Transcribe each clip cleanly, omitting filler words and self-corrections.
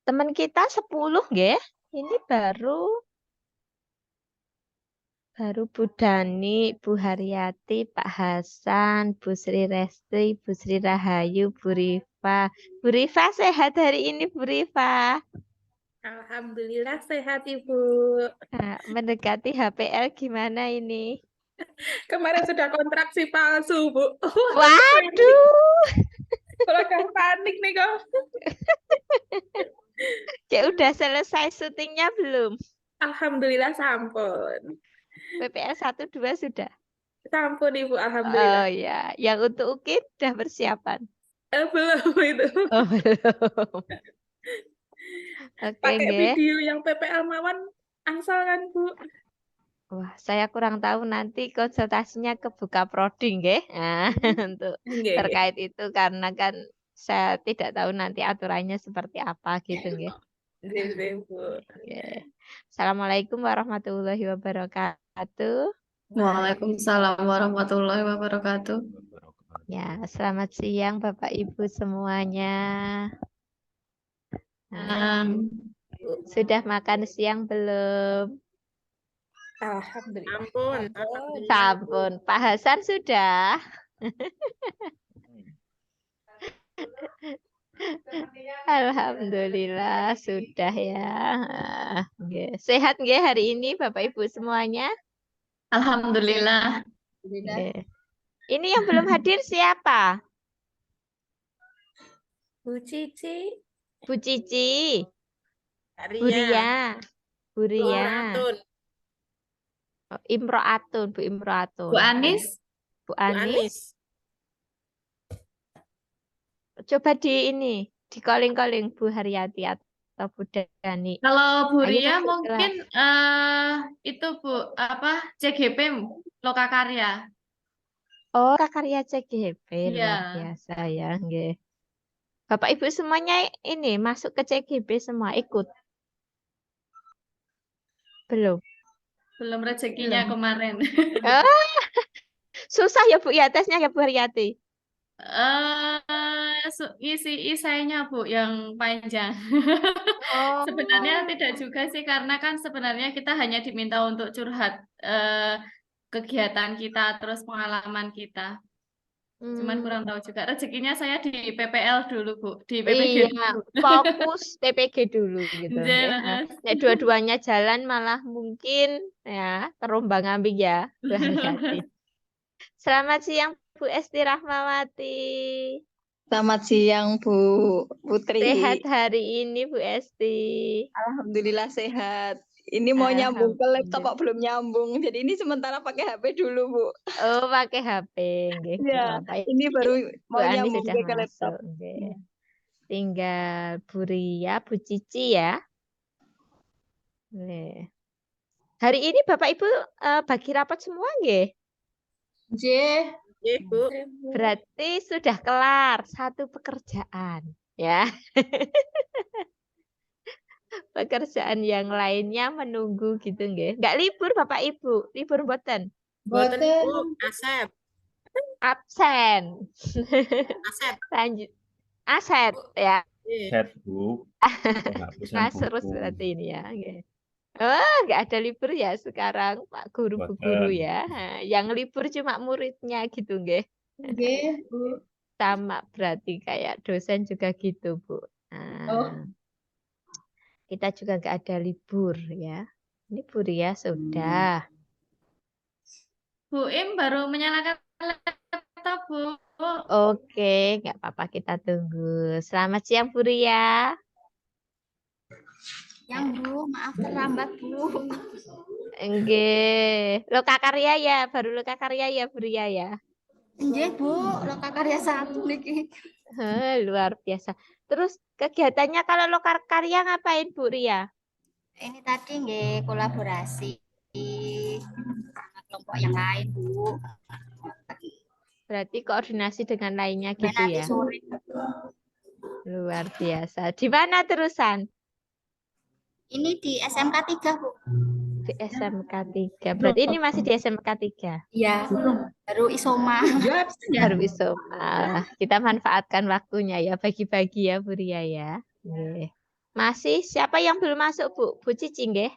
Teman kita 10 nggih. Ini baru Bu Dani, Bu Haryati, Pak Hasan, Bu Sri Resti, Bu Sri Rahayu, Bu Rifa. Bu Rifa sehat hari ini, Bu Rifa. Alhamdulillah sehat Ibu. Nah, mendekati HPL gimana ini? Kemarin sudah kontraksi palsu, Bu. Waduh, Kalau panik nih kok. Cek udah selesai syutingnya belum? Alhamdulillah sampun. PPL 1, 2 sudah? Sampun Ibu, Oh alhamdulillah. ya, yang untuk UKIP udah persiapan? Belum itu. Oh belum. Oke, Pakai nggih. video yang PPL Mawon angsal kan, Bu? Wah, saya kurang tahu nanti konsultasinya ke Buka Prodi nggih. Nah, untuk Nggih, nggih. terkait itu karena kan saya tidak tahu nanti aturannya seperti apa gitu nggih. Nggih, nggih, Bu. Nggih. Assalamualaikum warahmatullahi wabarakatuh. Waalaikumsalam warahmatullahi wabarakatuh. Ya, selamat siang Bapak Ibu semuanya. Nah, sudah makan siang belum? Alhamdulillah. Ampun. Sampun. Pak Hasan sudah? Alhamdulillah sudah ya. Nggih. Sehat nggih hari ini Bapak Ibu semuanya? Alhamdulillah. Nggih. Ini yang belum hadir siapa? Bu Cici. Bu Cici, Bu Ria. Ria, Bu Ria, Ratun. Oh, Imro'atun, Bu Imro'atun. Bu Anis. Bu Bu Anis. Anis. Coba di calling-calling Bu Haryati atau Bu Dani. Kalau Bu Ayo Ria masuk mungkin itu Bu apa CGP Lokakarya. Oh, Karya CGP luar Iya. biasa ya, nggih. Bapak Ibu semuanya ini masuk ke CGP semua ikut. Belum. Belum rezekinya kemarin. Susah ya Bu ya tesnya ya Bu Haryati. Isi isainya Bu yang panjang. Oh. Sebenarnya tidak juga sih karena kan sebenarnya kita hanya diminta untuk curhat kegiatan kita terus pengalaman kita. Cuman kurang tahu juga rezekinya saya di PPL dulu Bu, di PPG Iya, dulu. fokus TPG dulu gitu. Nggih, Ya. Mas. Nek dua-duanya jalan malah mungkin ya terombang-ambing ya Bu Haryati. Selamat siang Bu Esti Rahmawati. Selamat siang Bu Putri. Sehat hari ini Bu Esti. Alhamdulillah sehat. Ini mau nyambung ke laptop kok belum nyambung. Jadi ini sementara pakai HP dulu Bu. Oh pakai HP. Nggih, Ya, apa-apa. ini baru Bu mau Ani nyambung sudah ke laptop. masuk. Nggih. Tinggal Bu Ria, Bu Cici ya. Nih. Hari ini Bapak Ibu bagi rapat semua nggih? Nggih. Nggih, Bu. Berarti sudah kelar satu pekerjaan ya. Pekerjaan yang lainnya menunggu gitu nggih. Enggak libur Bapak Ibu, libur mboten? Boten, Bu. Asep. Absen. Asep. Lanjut. Aset ya. Set Bu. Mas terus berarti ini ya. Nggih. Oh, nggak ada libur ya sekarang Pak Guru Bu Guru ya. Nah, yang libur cuma muridnya gitu nggih. Nggih, Bu. Sama berarti kayak dosen juga gitu, Bu. Nah, kita juga nggak ada libur ya. Ini Bu Ria sudah. Bu Im baru menyalakan laptop Bu. Oke, nggak apa-apa kita tunggu. Selamat siang Bu Ria. Yang Bu, maaf terlambat Bu. Nggih. Lokakarya ya, baru Lokakarya ya Bu Ria ya. Nggih Bu, Lokakarya 1 niki. Luar biasa. Terus kegiatannya kalau Lokakarya ngapain Bu Ria? Ini tadi nggih kolaborasi sama kelompok yang lain Bu. Berarti koordinasi dengan lainnya gitu Nanti ya. sore. Luar biasa. Di mana terusan? Ini di SMK 3 Bu. Di SMK 3. Berarti ini masih di SMK 3. Iya, baru isoma. Baru isoma. Kita manfaatkan waktunya ya, bagi-bagi ya Bu Ria ya. Nggih. Masih siapa yang belum masuk Bu? Bu Cici nggih?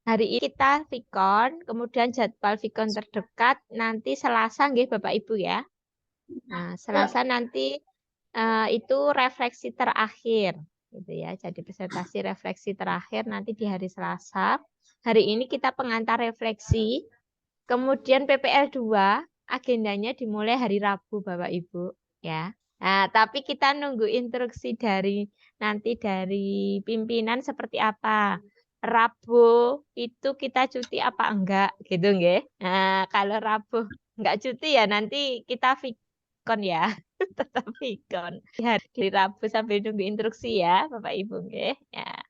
Hari ini kita vikon, kemudian jadwal vikon terdekat nanti Selasa nggih Bapak Ibu ya. Nah, Selasa nanti itu refleksi terakhir gitu ya. Jadi presentasi refleksi terakhir nanti di hari Selasa. Hari ini kita pengantar refleksi. Kemudian PPL 2 agendanya dimulai hari Rabu Bapak Ibu ya. Nah, tapi kita nunggu instruksi dari nanti dari pimpinan seperti apa. Rabu itu kita cuti apa enggak gitu nggih. Nah, kalau Rabu enggak cuti ya nanti kita vikon ya. Tetap vikon. Hari Rabu sambil nunggu instruksi ya Bapak Ibu nggih. Ya.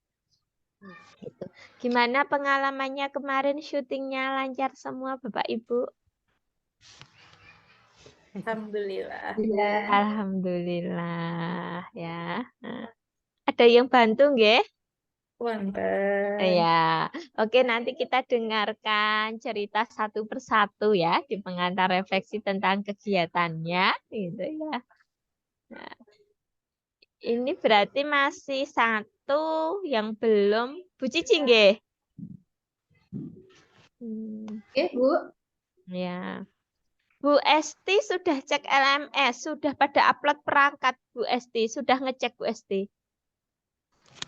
Gitu. Gimana pengalamannya kemarin syutingnya lancar semua Bapak Ibu? Alhamdulillah. Alhamdulillah ya. Nah, ada yang bantu nggih? Wonten. Ya, oke nanti kita dengarkan cerita satu persatu ya di pengantar refleksi tentang kegiatannya, gitu ya. Nah, ini berarti masih satu yang belum Bu Cici nggih? Oke, Bu. Ya. Bu Esti sudah cek LMS, sudah pada upload perangkat Bu Esti, sudah ngecek Bu Esti.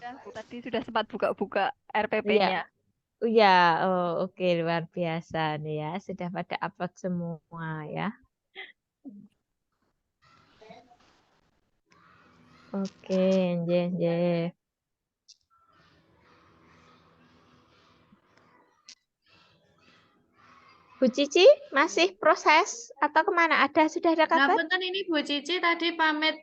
Tadi sudah sempat buka-buka Iya. RPP-nya. Iya, oh, oke luar biasa nih ya, sudah pada upload semua ya. Oke, nggih. Bu Cici masih proses atau kemana? Sudah ada kabar? Ngapunten ini Bu Cici tadi pamit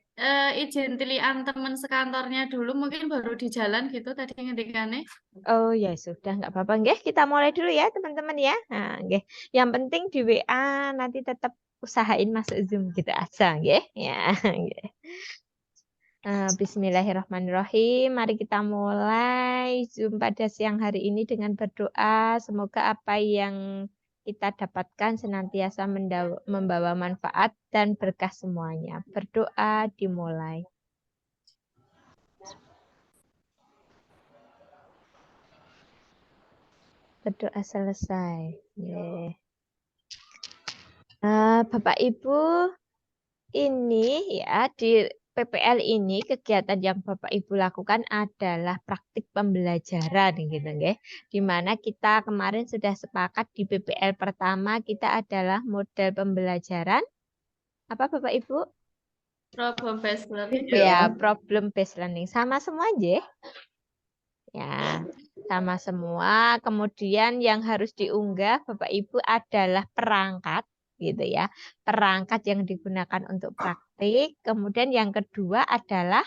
izin tilian teman sekantornya dulu, mungkin baru di jalan gitu tadi ngendikannya. Oh ya sudah, nggak apa-apa. Nggih, kita mulai dulu ya teman-teman ya. Nah, nggih. Yang penting di WA nanti tetap usahain masuk Zoom gitu aja, nggih. Ya, nggih. Bismillahirrahmanirrahim. Mari kita mulai Zoom pada siang hari ini dengan berdoa. Semoga apa yang kita dapatkan senantiasa membawa manfaat dan berkah semuanya. Berdoa dimulai. Berdoa selesai. Yeah. Bapak Ibu, ini ya di PPL ini kegiatan yang Bapak Ibu lakukan adalah praktik pembelajaran gitu nggih. Di mana kita kemarin sudah sepakat di PPL pertama kita adalah model pembelajaran apa Bapak Ibu? Problem based learning. Ya, problem based learning sama semua aja. Ya, sama semua. Kemudian yang harus diunggah Bapak Ibu adalah perangkat gitu ya. Perangkat yang digunakan untuk praktik. Kemudian yang kedua adalah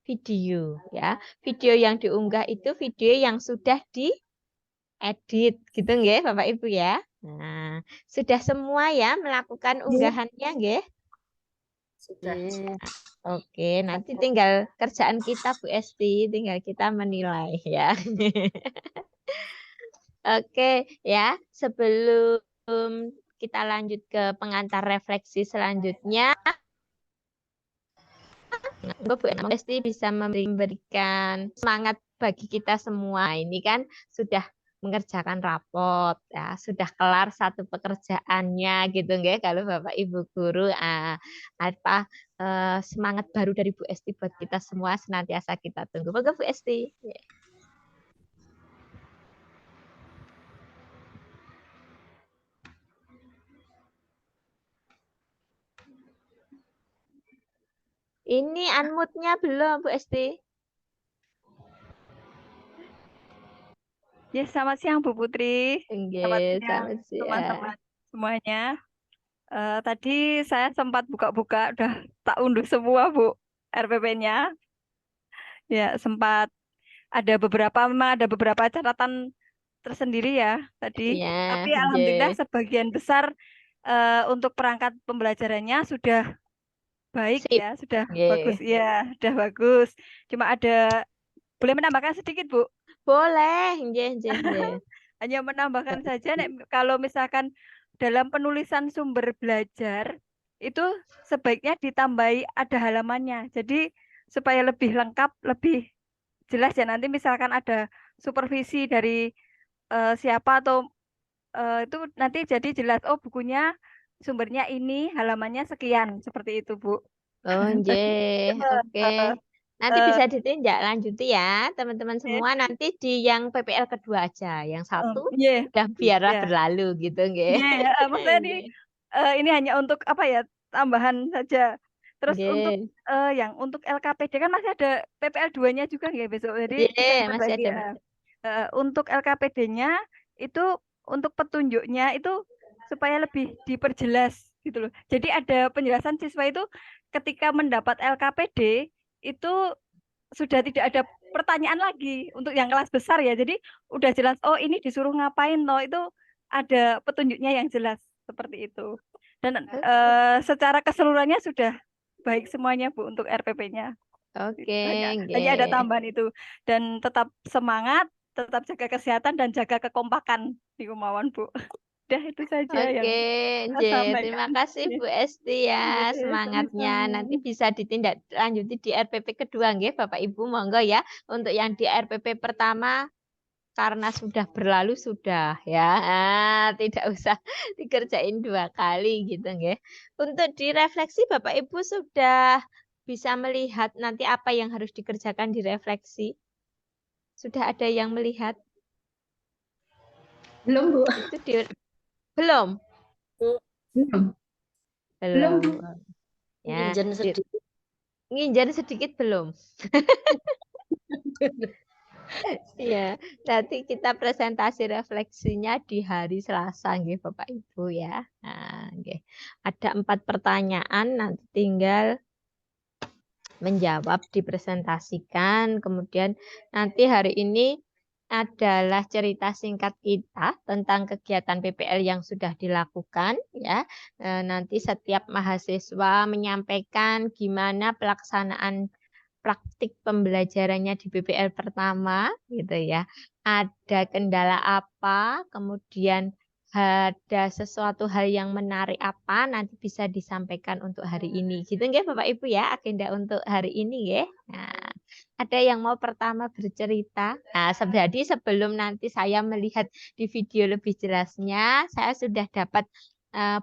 video ya. Video yang diunggah itu video yang sudah diedit gitu nggih Bapak Ibu ya. Nah, sudah semua ya melakukan unggahannya nggih? Sudah. Oke, nanti tinggal kerjaan kita Bu Esti, tinggal kita menilai ya. Oke ya, sebelum kita lanjut ke pengantar refleksi selanjutnya, Bu Esti bisa memberikan semangat bagi kita semua. Ini kan sudah mengerjakan rapot ya, sudah kelar satu pekerjaannya gitu nggih kalau Bapak Ibu guru semangat baru dari Bu Esti buat kita semua senantiasa kita tunggu. Monggo Bu Esti. Ini unmute-nya belum Bu Esti? Ya, selamat siang Bu Putri. Selamat siang Selamat siang. teman-teman semuanya. Tadi saya sempat buka-buka, udah tak unduh semua Bu RPP-nya. Ya, sempat memang ada beberapa catatan tersendiri ya tadi. Ya, Tapi alhamdulillah sebagian besar untuk perangkat pembelajarannya sudah baik Sip. ya, sudah Nggih. bagus. Ya, sudah bagus. Cuma ada Boleh menambahkan sedikit, Bu? Boleh, nggih, nggih, nggih. Hanya menambahkan saja, kalau misalkan dalam penulisan sumber belajar, itu sebaiknya ditambahi ada halamannya. Jadi supaya lebih lengkap, lebih jelas ya. Nanti misalkan ada supervisi dari siapa atau itu nanti jadi jelas, oh bukunya sumbernya ini, halamannya sekian, seperti itu, Bu. Oh, nggih. Oke. Nanti bisa ditindak lanjuti ya, teman-teman semua. Nanti di yang PPL kedua aja. Yang satu Iya, udah biarlah ya. berlalu gitu, nggih. Iya, maksudnya ini hanya untuk apa ya, tambahan saja. Terus untuk Nggih. yang untuk LKPD kan masih ada PPL 2-nya juga nggih besok. Jadi bisa Nggih, masih diperbaiki ada, ya. Mas. Untuk LKPD-nya itu untuk petunjuknya itu supaya lebih diperjelas gitu loh. Jadi ada penjelasan siswa itu ketika mendapat LKPD itu sudah tidak ada pertanyaan lagi untuk yang kelas besar ya. Jadi udah jelas, oh ini disuruh ngapain loh, itu ada petunjuknya yang jelas seperti itu. Dan secara keseluruhannya sudah baik semuanya, Bu, untuk RPP-nya. Oke, Hanya ada nggih. tambahan itu. Dan tetap semangat, tetap jaga kesehatan dan jaga kekompakan di Kemauan, Bu. Udah itu saja yang Oke, saya nggih. sampaikan. Terima kasih Bu Esti ya Nggih, semangatnya. sama-sama. Nanti bisa ditindaklanjuti di RPP kedua nggih Bapak Ibu, monggo ya. Untuk yang di RPP pertama karena sudah berlalu sudah ya. Tidak usah dikerjain 2 kali gitu nggih. Untuk direfleksi Bapak Ibu sudah bisa melihat nanti apa yang harus dikerjakan di refleksi? Sudah ada yang melihat? Belum, Bu. Itu belum? Belum. Belum. Bu. Ya, Nginjen sedikit. nginjar sedikit belum? Iya, nanti kita presentasi refleksinya di hari Selasa nggih Bapak Ibu ya. Nah, nggih. Ada 4 pertanyaan, nanti tinggal menjawab, dipresentasikan. Kemudian nanti hari ini adalah cerita singkat kita tentang kegiatan PPL yang sudah dilakukan ya. Nanti setiap mahasiswa menyampaikan gimana pelaksanaan praktik pembelajarannya di PPL pertama gitu ya. Ada kendala apa, kemudian ada sesuatu hal yang menarik apa nanti bisa disampaikan untuk hari ini. Gitu nggih Bapak Ibu ya, agenda untuk hari ini nggih. Nah, ada yang mau pertama bercerita? Nah, jadi sebelum nanti saya melihat di video lebih jelasnya, saya sudah dapat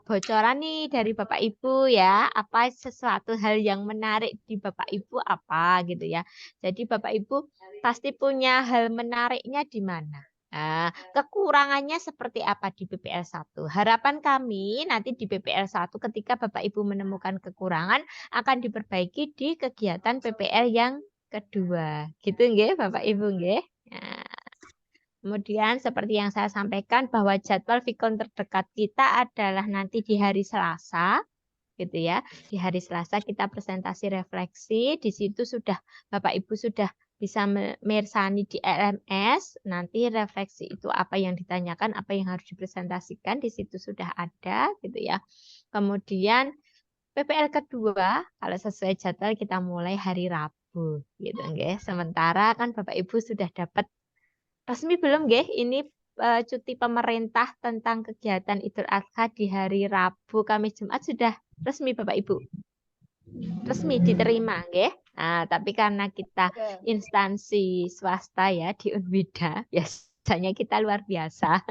bocoran nih dari Bapak Ibu ya, apa sesuatu hal yang menarik di Bapak Ibu apa gitu ya. Jadi Bapak Ibu pasti punya hal menariknya di mana. Nah, kekurangannya seperti apa di PPL 1? Harapan kami nanti di PPL 1 ketika Bapak Ibu menemukan kekurangan akan diperbaiki di kegiatan PPL yang kedua. Gitu nggih Bapak Ibu nggih. Nah, kemudian seperti yang saya sampaikan bahwa jadwal Vikon terdekat kita adalah nanti di hari Selasa, gitu ya. Di hari Selasa kita presentasi refleksi, di situ sudah Bapak Ibu sudah bisa mersani di LMS, nanti refleksi itu apa yang ditanyakan, apa yang harus dipresentasikan, di situ sudah ada, gitu ya. Kemudian PPL kedua, kalau sesuai jadwal kita mulai hari Rabu, gitu nggih. Sementara kan Bapak Ibu sudah dapat resmi belum nggih ini cuti pemerintah tentang kegiatan Idul Adha di hari Rabu, Kamis, Jumat sudah resmi Bapak Ibu? Resmi diterima nggih. Nah, tapi karena kita instansi swasta ya di Unbida, biasanya kita luar biasa.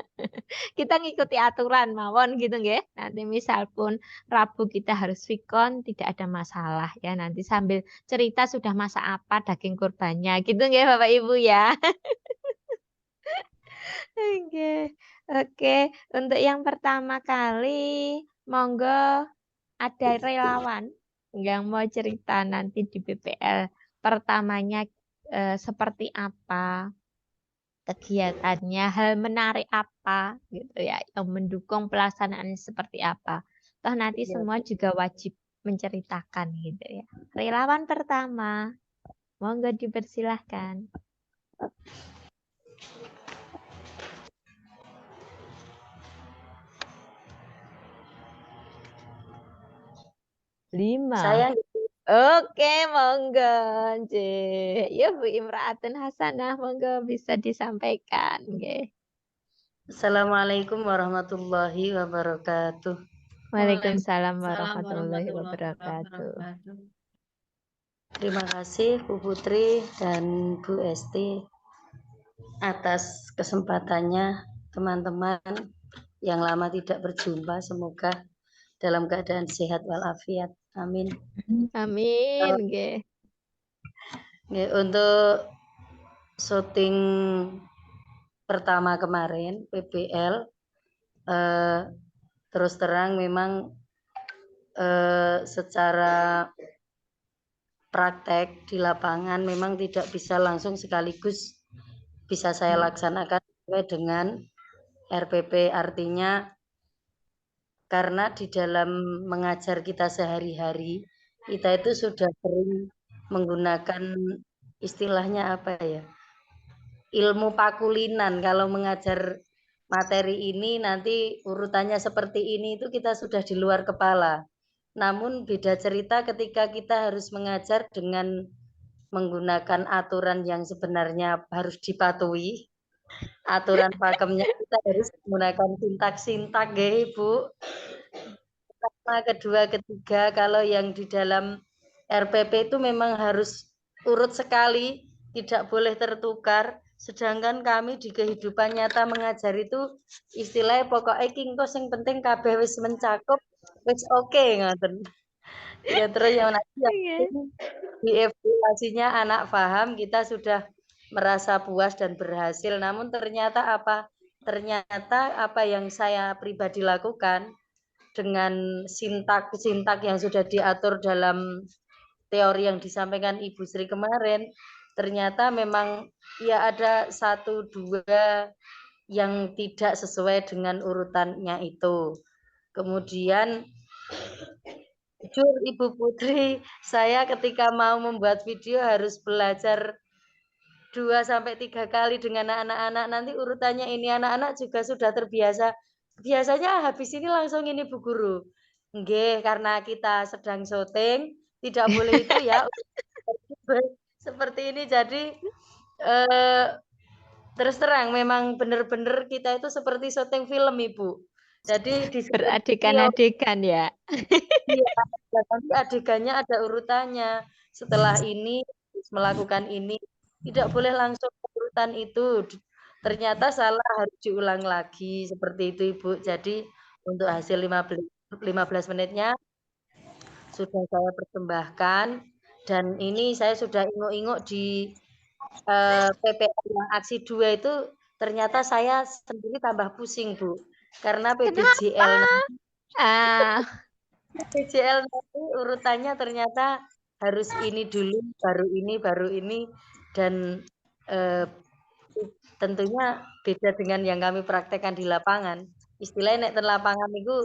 Kita ngikuti aturan mawon gitu nggih. Nanti misal pun Rabu kita harus Vikon tidak ada masalah ya. Nanti sambil cerita sudah masak apa daging kurbannya gitu nggih Bapak Ibu ya. Oke, oke. Untuk yang pertama kali, monggo ada relawan yang mau cerita nanti di PPL pertamanya seperti apa kegiatannya, hal menarik apa gitu ya, yang mendukung pelaksanaannya seperti apa. Toh nanti semua juga wajib menceritakan gitu ya. Relawan pertama, monggo dipersilahkan. 5. Saya Oke, monggo, nggih. Ya Bu Imraatun Hasanah, monggo bisa disampaikan, nggih. Assalamualaikum warahmatullahi wabarakatuh. Waalaikumsalam Waalaikumsalam warahmatullahi warahmatullahi wabarakatuh. wabarakatuh. Terima kasih Bu Putri dan Bu Esti atas kesempatannya, teman-teman yang lama tidak berjumpa. Semoga dalam keadaan sehat walafiat. Amin. Amin, nggih. Ya, untuk syuting pertama kemarin PBL terus terang memang secara praktek di lapangan memang tidak bisa langsung sekaligus bisa saya laksanakan sesuai dengan RPP, artinya karena di dalam mengajar kita sehari-hari kita itu sudah sering menggunakan istilahnya apa ya, ilmu pakulinan. Kalau mengajar materi ini nanti urutannya seperti ini, itu kita sudah di luar kepala. Namun beda cerita ketika kita harus mengajar dengan menggunakan aturan yang sebenarnya harus dipatuhi. Aturan pakemnya kita harus menggunakan sintak-sintak ya Ibu. Pertama, kedua, ketiga, kalau yang di dalam RPP itu memang harus urut sekali, tidak boleh tertukar. Sedangkan kami di kehidupan nyata mengajar itu istilahnya pokoknya kingkos yang penting kabeh wis mencakup, wis oke ngoten. Ya terus yang nanti di evaluasinya anak paham, kita sudah merasa puas dan berhasil. Namun ternyata apa? Ternyata apa yang saya pribadi lakukan dengan sintak yang sudah diatur dalam teori yang disampaikan Ibu Sri kemarin, ternyata memang ya ada 1-2 yang tidak sesuai dengan urutannya itu. Kemudian jujur Ibu Putri, saya ketika mau membuat video harus belajar 2-3 kali dengan anak-anak, nanti urutannya ini anak-anak juga sudah terbiasa. Biasanya habis ini langsung ini Bu Guru. Nggih, karena kita sedang syuting, tidak boleh itu ya. Seperti ini, jadi terus terang memang benar-benar kita itu seperti syuting film Ibu. Jadi di Beradegan-adegan ya. Iya, nanti adegannya ada urutannya. Setelah ini melakukan ini, tidak boleh langsung urutan itu. Ternyata salah, harus diulang lagi seperti itu Ibu. Jadi untuk hasil 15 menitnya sudah saya persembahkan, dan ini saya sudah inguk-inguk di PPL yang aksi 2 itu, ternyata saya sendiri tambah pusing Bu. Karena PBJL PBJL nanti urutannya ternyata harus ini dulu, baru ini, dan tentunya beda dengan yang kami praktekkan di lapangan. Istilahnya nek ten lapangan itu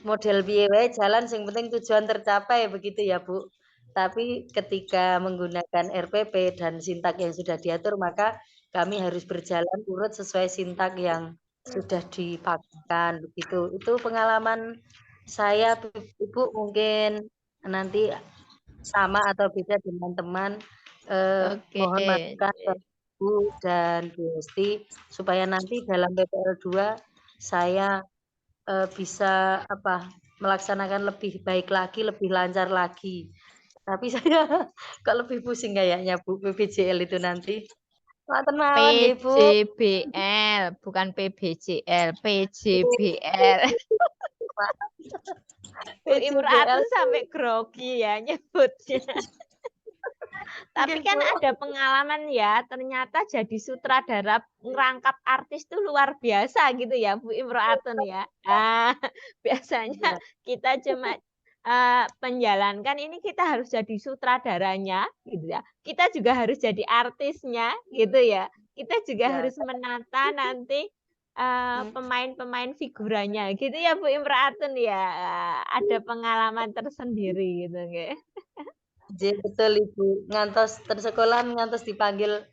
model piye wae jalan, sing penting tujuan tercapai, begitu ya Bu. Tapi ketika menggunakan RPP dan sintak yang sudah diatur, maka kami harus berjalan urut sesuai sintak yang sudah dipakai, begitu. Itu pengalaman saya, Ibu, mungkin nanti sama atau beda dengan teman. Mohon masukan Bu dan Bu Esti supaya nanti dalam PPL 2 saya bisa melaksanakan lebih baik lagi, lebih lancar lagi. Tapi saya kok lebih pusing kayaknya Bu, PBJL itu nanti. PJBL, bukan PBJL, PJBL. Bu Imraatun sampai grogi ya nyebutnya. Tapi kan ada pengalaman ya, ternyata jadi sutradara ngerangkap artis itu luar biasa gitu ya Bu Imraatun ya. Biasanya kita cuma menjalankan, ini kita harus jadi sutradaranya gitu ya. Kita juga harus jadi artisnya gitu ya. Kita juga harus menata nanti pemain-pemain figuranya gitu ya Bu Imraatun ya. Ada pengalaman tersendiri gitu nggih. Betul Ibu, ngantos tersekolah ngantos dipanggil,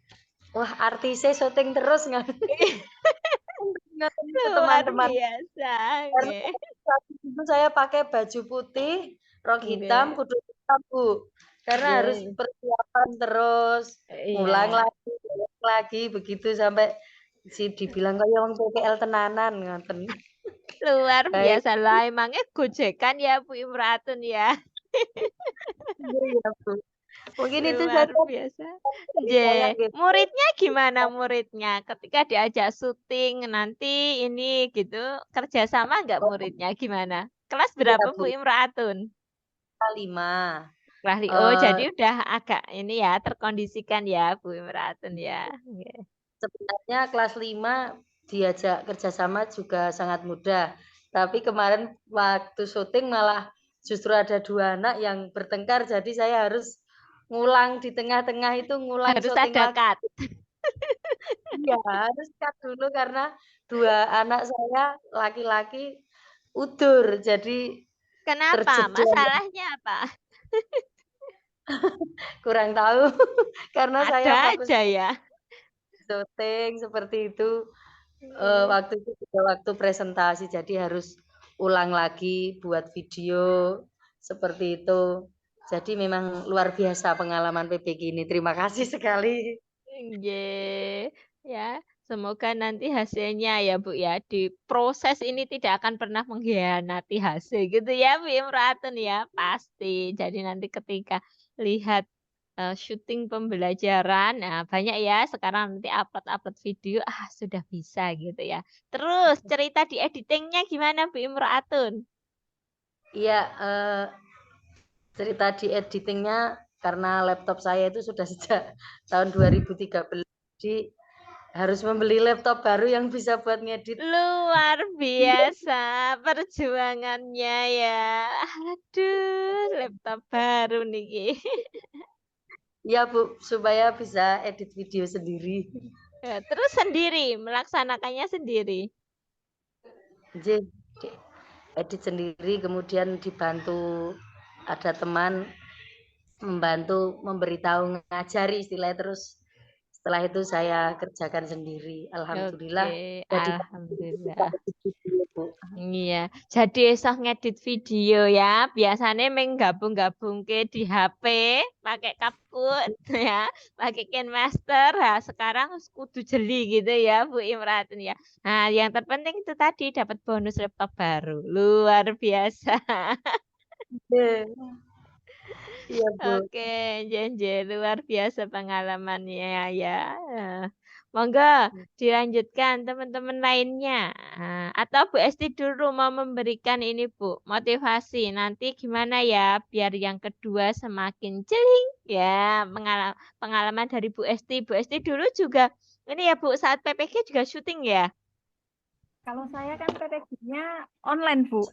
wah artisnya syuting terus teman-teman. Biasa. Karena saat itu saya pakai baju putih, rok hitam, kudu hitam Bu. karena harus Nggih. persiapan terus, ngulang Iya. lagi begitu sampai dibilang kaya wong PPL tenanan ngoten. Luar Baik. biasa lah, emangnya gojekan ya Bu Imratun ya. Iya, Bu. Mungkin itu Luar saja biasa. dari saya, Nggih. gitu. Muridnya gimana muridnya? Ketika diajak syuting nanti ini gitu, kerjasama nggak muridnya gimana? Kelas Iya, berapa Bu. Bu Imratun? 5. Oh, jadi udah agak ini ya, terkondisikan ya Bu Imratun ya. Nggih. Sebenarnya kelas 5 diajak kerjasama juga sangat mudah. Tapi kemarin waktu syuting malah justru ada 2 anak yang bertengkar, jadi saya harus ngulang di tengah-tengah itu ngulang Harus syuting ada lagi. cut. Iya, harus cut dulu karena 2 anak saya laki-laki udur, jadi Kenapa? terjedot. Masalahnya apa? Kurang tahu karena saya Ada fokus aja ya. syuting seperti itu. Nggih. Waktu itu juga waktu presentasi, jadi harus ulang lagi buat video seperti itu. Jadi memang luar biasa pengalaman PPG ini. Terima kasih sekali. Nggih. Ya, semoga nanti hasilnya ya Bu ya, di proses ini tidak akan pernah mengkhianati hasil gitu ya Bu Imratun ya, pasti. Jadi nanti ketika lihat syuting pembelajaran, nah banyak ya sekarang nanti upload-upload video, sudah bisa gitu ya. Terus cerita di editingnya gimana Bu Imratun? Iya, cerita di editingnya karena laptop saya itu sudah sejak tahun 2013, jadi harus membeli laptop baru yang bisa buat ngedit. Luar biasa perjuangannya ya. Aduh, laptop baru nih. Iya, Bu, supaya bisa edit video sendiri. Ya, terus sendiri, melaksanakannya sendiri. Jadi edit sendiri, kemudian dibantu ada teman membantu memberitahu, ngajari istilahnya, terus setelah itu saya kerjakan sendiri. Alhamdulillah Oke, jadi alhamdulillah. Bu. Iya, jadi esok ngedit video ya. Biasanya menggabung-gabungke di HP, pakai CapCut ya, pakai KineMaster. Nah, sekarang kudu jeli gitu ya, Bu Imratun ya. Nah, yang terpenting itu tadi dapat bonus laptop baru. Luar biasa. Iya, Bu. Oke, Jenje, luar biasa pengalamannya ya. Monggo dilanjutkan teman-teman lainnya. Atau Bu Esti dulu mau memberikan ini Bu, motivasi. Nanti gimana ya biar yang kedua semakin celing ya. Pengalaman dari Bu Esti. Bu Esti dulu juga ini ya Bu, saat PPG juga syuting ya. Kalau saya kan PPG-nya online, Bu.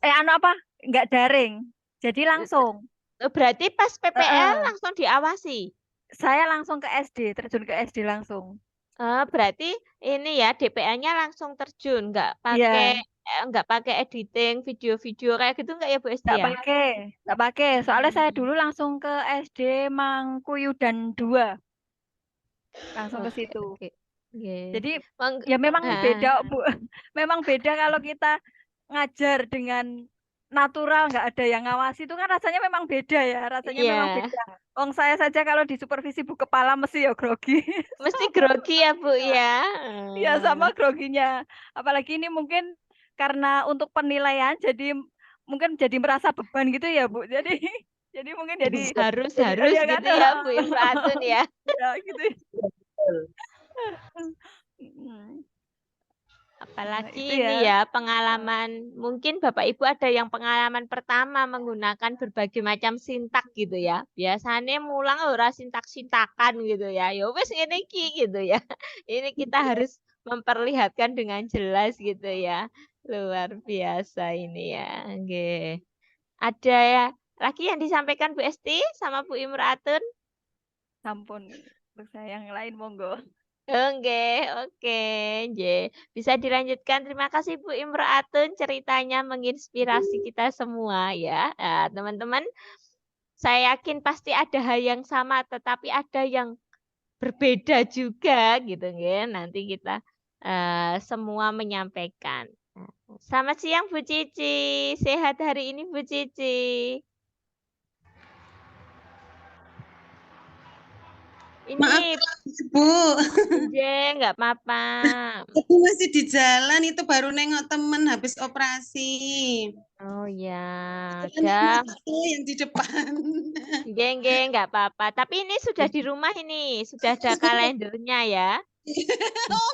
Nggak daring. Jadi langsung. Berarti pas PPL Heeh. langsung diawasi. Saya langsung ke SD, terjun ke SD langsung. Berarti ini ya DPA-nya langsung terjun, Iya. nggak pakai editing video-video kayak gitu nggak ya Bu Esti ya? Nggak pakai. Soalnya saya dulu langsung ke SD Mangkuyudan 2. Langsung ke situ. Oke. Nggih. Jadi ya memang beda, Bu. Memang beda kalau kita ngajar dengan natural, nggak ada yang ngawasi, itu kan rasanya memang beda ya. Rasanya memang Iya. beda. Wong saya saja kalau di supervisi Bu kepala mesti ya grogi. Mesti grogi ya Bu ya. Ya sama groginya. Apalagi ini mungkin karena untuk penilaian jadi mungkin jadi merasa beban gitu ya Bu. Jadi mungkin jadi harus ya kan? gitu ya Bu Imratun ya. Ya gitu. Apalagi itu ini ya. ya pengalaman, mungkin Bapak Ibu ada yang pengalaman pertama menggunakan berbagai macam sintak gitu ya. Biasanya mulang ora sintak-sintakan gitu ya. Ya wis ngene iki gitu ya. Ini kita harus memperlihatkan dengan jelas gitu ya. Luar biasa ini ya. Nggih. Ada ya lagi yang disampaikan Bu Esti sama Bu Imratun? Sampun. Terus saya yang lain monggo. Oke, nggih. Bisa dilanjutkan. Terima kasih Bu Imratun, ceritanya menginspirasi kita semua ya. Teman-teman, saya yakin pasti ada hal yang sama, tetapi ada yang berbeda juga gitu nggih. Nanti kita semua menyampaikan. Selamat siang Bu Cici. Sehat hari ini Bu Cici. Maaf Ini Bu, nggak apa-apa. aku masih di jalan itu baru nengok temen habis operasi. Oh ya, Kan udah. yang di depan. Nggak apa-apa. Tapi ini sudah di rumah ini, sudah ada kalendernya ya.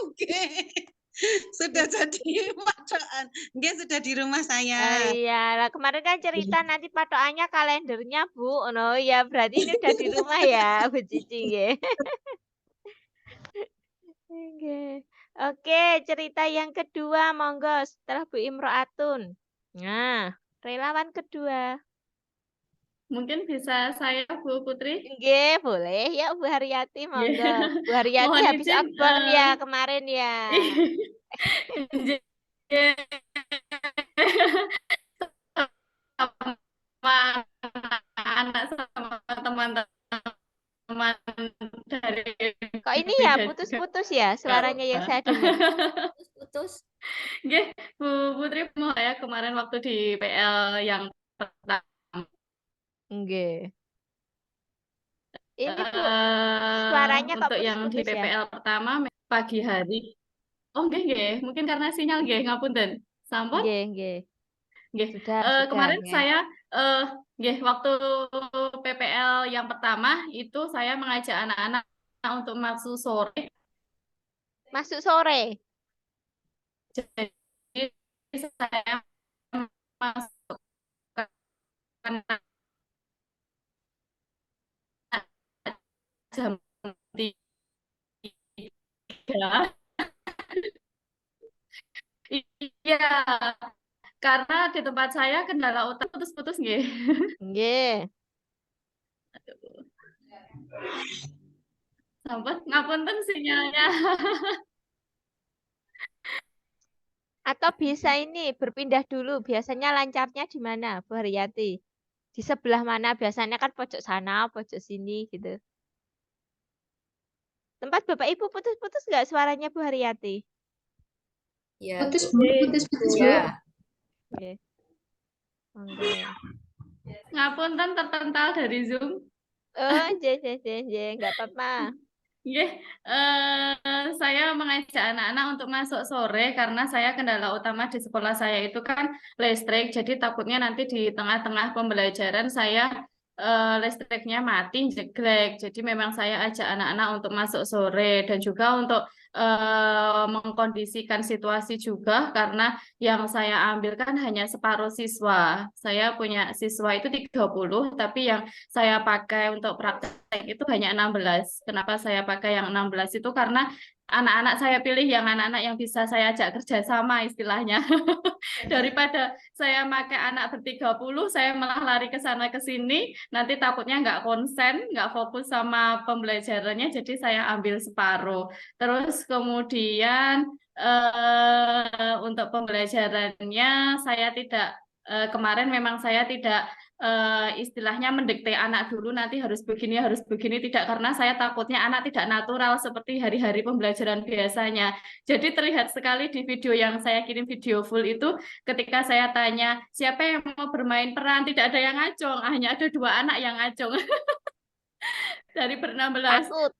Oke. Sudah jadi patokan. Nggih, sudah di rumah saya. Iya, lah kemarin kan cerita nanti patokannya kalendernya, Bu. Oh ya, berarti ini udah di rumah ya, Bu Cici nggih. Oke. Oke, cerita yang kedua monggo setelah Bu Imro'atun. Nah, relawan kedua. Mungkin bisa saya, Bu Putri. Nggih, boleh ya Bu Haryati Nggih. monggo. Bu Haryati Mohon habis izin, outbound ya kemarin ya. izin sama anak sama teman-teman dari Kok ini ya Beda putus-putus ya suaranya yang Jawa. saya dengar. Putus. Nggih, Bu Putri mau ya kemarin waktu di PL yang pertama. Nggih. Ini Bu, suaranya kok Untuk yang di putus-putus ya? PPL pertama pagi hari. Oh nggih, mungkin karena sinyal nggih, ngapunten. Sampun? Nggih. Nggih. Sudah. Kemarin Nggih. saya nggih waktu PPL yang pertama itu saya mengajak anak-anak untuk masuk sore. Masuk sore. Jadi saya masuk jam 3. Iya, karena di tempat saya kendala utama putus-putus nggih. Nggih. Sampun ngapunten sinyalnya. Atau bisa ini berpindah dulu. Biasanya lancarnya di mana, Bu Haryati? Di sebelah mana? Biasanya kan pojok sana, pojok sini gitu. Tempat Bapak Ibu putus-putus nggak suaranya Bu Haryati? Ya. Putus Bu. Ya. Oke. Monggo. Ngapunten terpental dari Zoom. Oh, nggak apa-apa. Nggih, saya mengajak anak-anak untuk masuk sore karena saya kendala utama di sekolah saya itu kan listrik. Jadi takutnya nanti di tengah-tengah pembelajaran saya listriknya mati jeglek. Jadi memang saya ajak anak-anak untuk masuk sore dan juga untuk mengkondisikan situasi juga karena yang saya ambil kan hanya separuh siswa. Saya punya siswa itu 30, tapi yang saya pakai untuk praktek itu hanya 16. Kenapa saya pakai yang 16 itu karena anak-anak saya pilih yang anak-anak yang bisa saya ajak kerjasama istilahnya. Daripada saya pakai anak ber-30, saya malah lari ke sana ke sini, nanti takutnya nggak konsen, nggak fokus sama pembelajarannya, jadi saya ambil separuh. Terus kemudian untuk pembelajarannya saya tidak kemarin memang saya tidak istilahnya mendikte anak dulu nanti harus begini tidak, karena saya takutnya anak tidak natural seperti hari-hari pembelajaran biasanya. Jadi terlihat sekali di video yang saya kirim video full itu ketika saya tanya siapa yang mau bermain peran, tidak ada yang ngacung, hanya ada 2 anak yang ngacung dari ber-16. Takut.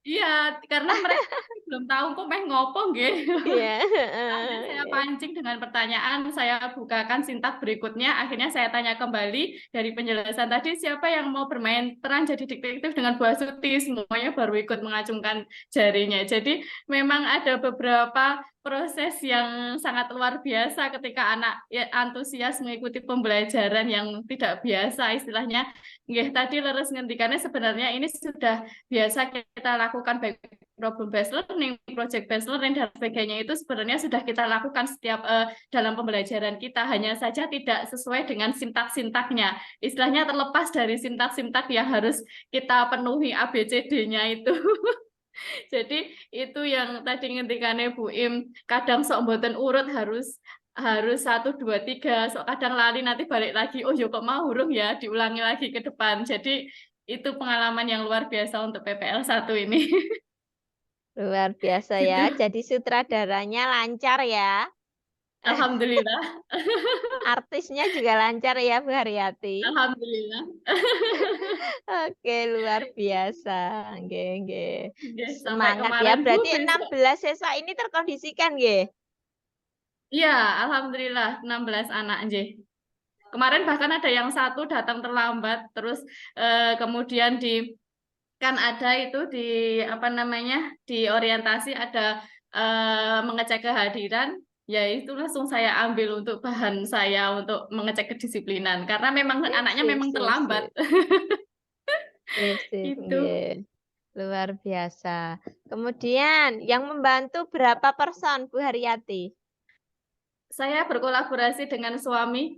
Iya, karena mereka belum tahu kok meh ngopo nggih. Iya. Akhirnya saya pancing dengan pertanyaan, saya bukakan sintak berikutnya, akhirnya saya tanya kembali dari penjelasan tadi, siapa yang mau bermain peran jadi detektif dengan Bu Astuti, semuanya baru ikut mengacungkan jarinya. Jadi memang ada beberapa proses yang sangat luar biasa ketika anak ya, antusias mengikuti pembelajaran yang tidak biasa istilahnya. Nggih, tadi leres ngendikannya sebenarnya ini sudah biasa kita lakukan baik problem based learning, project based learning dan sebagainya itu sebenarnya sudah kita lakukan setiap dalam pembelajaran kita, hanya saja tidak sesuai dengan sintak-sintaknya. Istilahnya terlepas dari sintak-sintak yang harus kita penuhi ABCD-nya itu. Jadi itu yang tadi ngendikannya Bu Im, kadang sok mboten urut harus 1, 2, 3, sok kadang lali nanti balik lagi, oh yo kok mau hurung ya, diulangi lagi ke depan. Jadi itu pengalaman yang luar biasa untuk PPL 1 ini. Luar biasa Gitu. ya. Jadi sutradaranya lancar ya. Alhamdulillah. Artisnya juga lancar ya Bu Haryati. Alhamdulillah. Oke, luar biasa. Nggih, nggih. Nggih, sampai Semangat ya. kemarin Bu Berarti besok. 16 siswa ini terkondisikan nggih? Iya, alhamdulillah 16 anak nggih. Kemarin bahkan ada yang satu datang terlambat, terus kemudian kan ada itu di apa namanya di orientasi ada mengecek kehadiran, ya itu langsung saya ambil untuk bahan saya untuk mengecek kedisiplinan karena memang anaknya Sip, memang sip, terlambat. sip, sip, Itu nggih. Luar biasa. Kemudian yang membantu berapa person Bu Haryati? saya berkolaborasi dengan suami.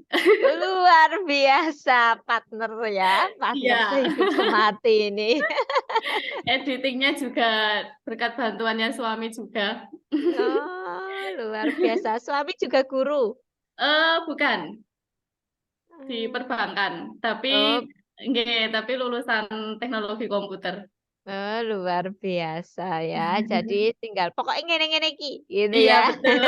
Luar biasa, partner ya, partner Iya. sehidup semati ini. Editingnya juga berkat bantuannya suami juga. Oh, luar biasa. Suami juga guru. Bukan di perbankan, tapi Oh, tapi lulusan teknologi komputer. oh, luar biasa ya. Jadi tinggal pokoknya ngene-ngene iki, gitu Iya, ya. betul.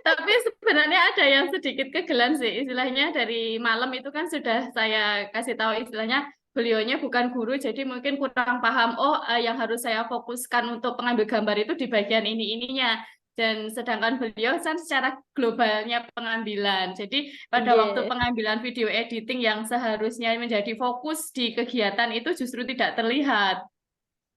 Tapi sebenarnya ada yang sedikit kegelan sih, istilahnya dari malam itu kan sudah saya kasih tahu istilahnya beliaunya bukan guru, jadi mungkin kurang paham. Oh, yang harus saya fokuskan untuk pengambil gambar itu di bagian ininya. Dan sedangkan beliau kan secara globalnya pengambilan. Jadi pada waktu Nggih. pengambilan video editing yang seharusnya menjadi fokus di kegiatan itu justru tidak terlihat.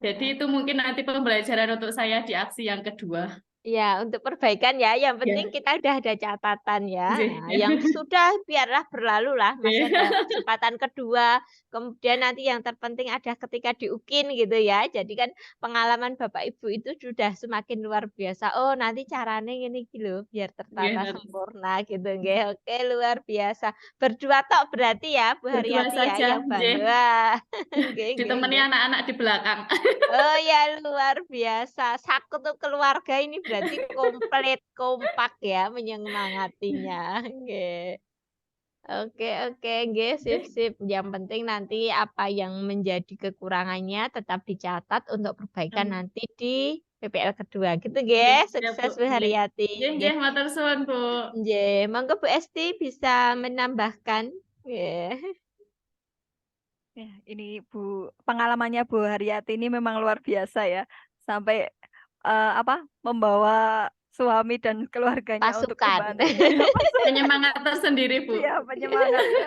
Jadi itu mungkin nanti pembelajaran untuk saya di aksi yang kedua. Ya, untuk perbaikan ya. Yang Ya. penting kita udah ada catatan ya. Nggih. Nah, yang sudah biarlah berlalu lah. Masih Nggih. ada kesempatan kedua. Kemudian nanti yang terpenting ada ketika di UKIN gitu ya. Jadi kan pengalaman Bapak Ibu itu sudah semakin luar biasa. Oh, nanti caranya ini gitu biar Nggih, tertata harus. sempurna gitu. Nggih. Oke, luar biasa. Berdua tok berarti ya Bu Berdua Haryati ya saja, yang nggih. bantu. Wah, nggih, nggih, Ditemani nggih. anak-anak di belakang. Oh ya, luar biasa. Satu keluarga ini berarti komplit, kompak ya menyemangatinya. Nggih. Oke, oke, nggih, sip, sip. Yang penting nanti apa yang menjadi kekurangannya tetap dicatat untuk perbaikan nanti di PPL kedua. Gitu nggih. Nggih, ya, Bu. Sukses Bu Nggih. Haryati. Nggih, nggih, matur suwun, Bu. Nggih. Monggo Bu Esti bisa menambahkan. Nggih. Ya, ini pengalamannya Bu Haryati ini memang luar biasa ya. Sampai membawa suami dan keluarganya untuk Pasukan. membantu. Ya, pasukan. Penyemangat tersendiri, Bu. Iya, penyemangatnya.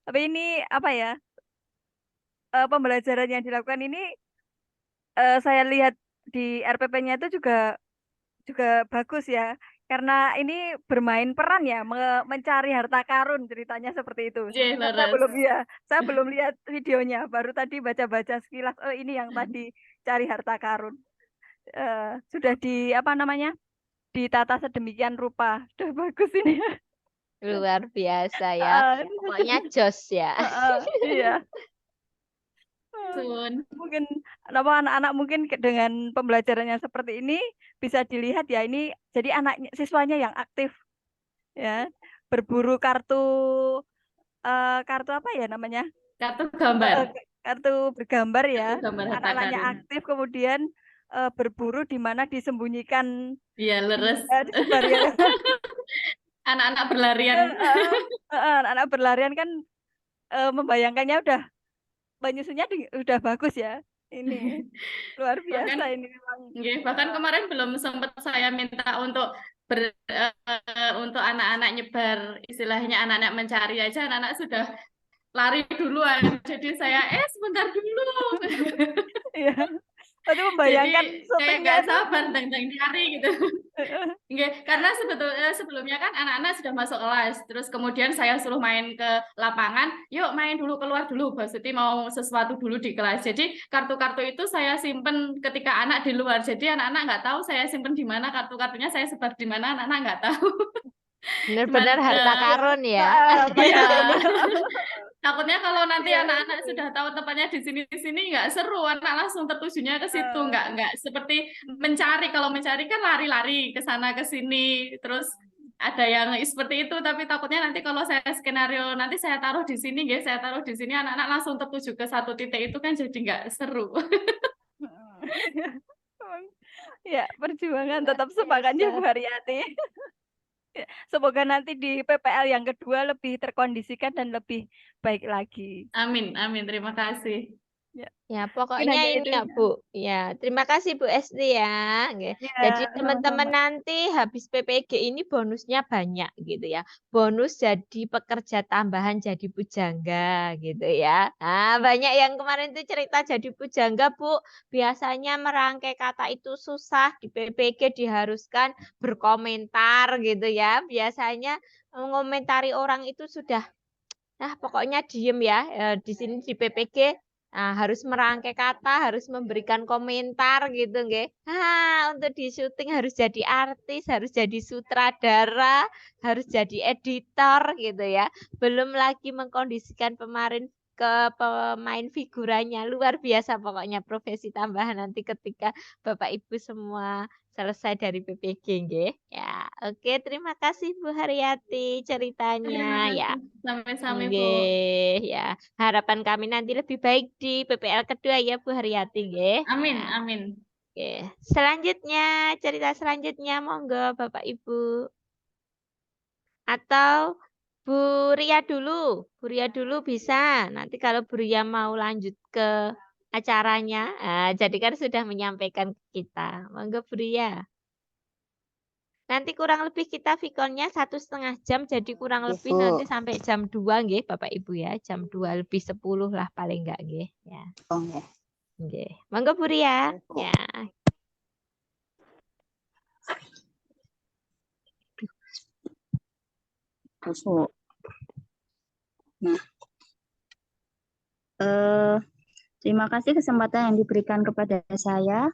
Tapi ini apa ya? Pembelajaran yang dilakukan ini saya lihat di RPP-nya itu juga bagus ya. Karena ini bermain peran ya, mencari harta karun ceritanya seperti itu. Nggih, Saya leres. belum lihat videonya, baru tadi baca-baca sekilas. Oh, ini yang tadi cari harta karun. Sudah ditata sedemikian rupa. Sudah bagus ini. Luar biasa ya. Pokoknya jos ya. Iya. Sun. Mungkin anak-anak mungkin dengan pembelajarannya seperti ini bisa dilihat ya, ini jadi siswanya yang aktif ya, berburu kartu apa ya namanya, Kartu gambar. kartu bergambar ya. Kartu gambar harta Anak-anaknya karun. aktif, kemudian berburu di mana disembunyikan Iya, leres. disebar ya. Anak-anak berlarian. Anak-anak berlarian kan membayangkannya udah penyusunnya udah bagus ya. Ini luar biasa Bahkan, ini memang. bahkan kemarin belum sempat saya minta untuk untuk anak-anak nyebar, istilahnya anak-anak mencari aja, anak-anak sudah lari duluan. Jadi saya sebentar dulu. Iya. Itu membayangkan Jadi kayak syutingnya nggak itu. sabar teng nyari gitu. Karena sebelumnya kan anak-anak sudah masuk kelas, terus kemudian saya suruh main ke lapangan, yuk main dulu, keluar dulu, Mbak Suti mau sesuatu dulu di kelas. Jadi kartu-kartu itu saya simpen ketika anak di luar, jadi anak-anak nggak tahu saya simpen di mana, kartu-kartunya saya sebar di mana, anak-anak nggak tahu. Benar-benar harta karun ya. Takutnya kalau nanti anak-anak sudah tahu tempatnya di sini nggak seru, anak langsung tertujunya ke situ, nggak seperti mencari. Kalau mencari kan lari-lari ke sana ke sini, terus ada yang seperti itu. Tapi takutnya nanti kalau saya skenario nanti saya taruh di sini, saya taruh di sini, anak-anak langsung tertuju ke satu titik itu kan jadi nggak seru. Ya, perjuangan Luar tetap semangat ya biasa. Bu Haryati. Ya, semoga nanti di PPL yang kedua lebih terkondisikan dan lebih baik lagi. Amin, amin. Terima kasih. Ya, Ya, mungkin pokoknya hanya ini itu. ya, Bu. Ya, terima kasih Bu Esti ya. Nggih. Ya, Jadi teman-teman sama-sama. nanti habis PPG ini bonusnya banyak gitu ya. Bonus jadi pekerja tambahan jadi pujangga gitu ya. Nah, banyak yang kemarin itu cerita jadi pujangga, Bu. Biasanya merangkai kata itu susah, di PPG diharuskan berkomentar gitu ya. Biasanya mengomentari orang itu sudah pokoknya diem ya. Di sini di PPG harus merangkai kata, harus memberikan komentar gitu nggih. Untuk di syuting harus jadi artis, harus jadi sutradara, harus jadi editor gitu ya. Belum lagi mengkondisikan pemain figuranya. Luar biasa pokoknya profesi tambahan nanti ketika Bapak Ibu semua selesai dari PPG nggih. Ya, oke terima kasih Bu Haryati Terima ceritanya ya. kasih. Sampai-sampai, Bu. Nggih, ya. Harapan kami nanti lebih baik di PPL kedua ya Bu Haryati nggih. Amin, Ya, amin. oke. Selanjutnya, cerita selanjutnya monggo Bapak Ibu. Atau Bu Ria dulu. Bu Ria dulu bisa. Nanti kalau Bu Ria mau lanjut ke acaranya, jadi kan sudah menyampaikan ke kita. Monggo Bu Ria. Nanti kurang lebih kita vikonnya 1,5 jam, jadi kurang Nggih, lebih Bu. nanti sampai jam 2 nggih Bapak Ibu ya. Jam 2 lebih 10 lah paling enggak nggih. Ya, Oh, nggih. nggih. Monggo Bu Ria. Nggih, Bu. Ya. Terus, Bu. Nah, terima kasih kesempatan yang diberikan kepada saya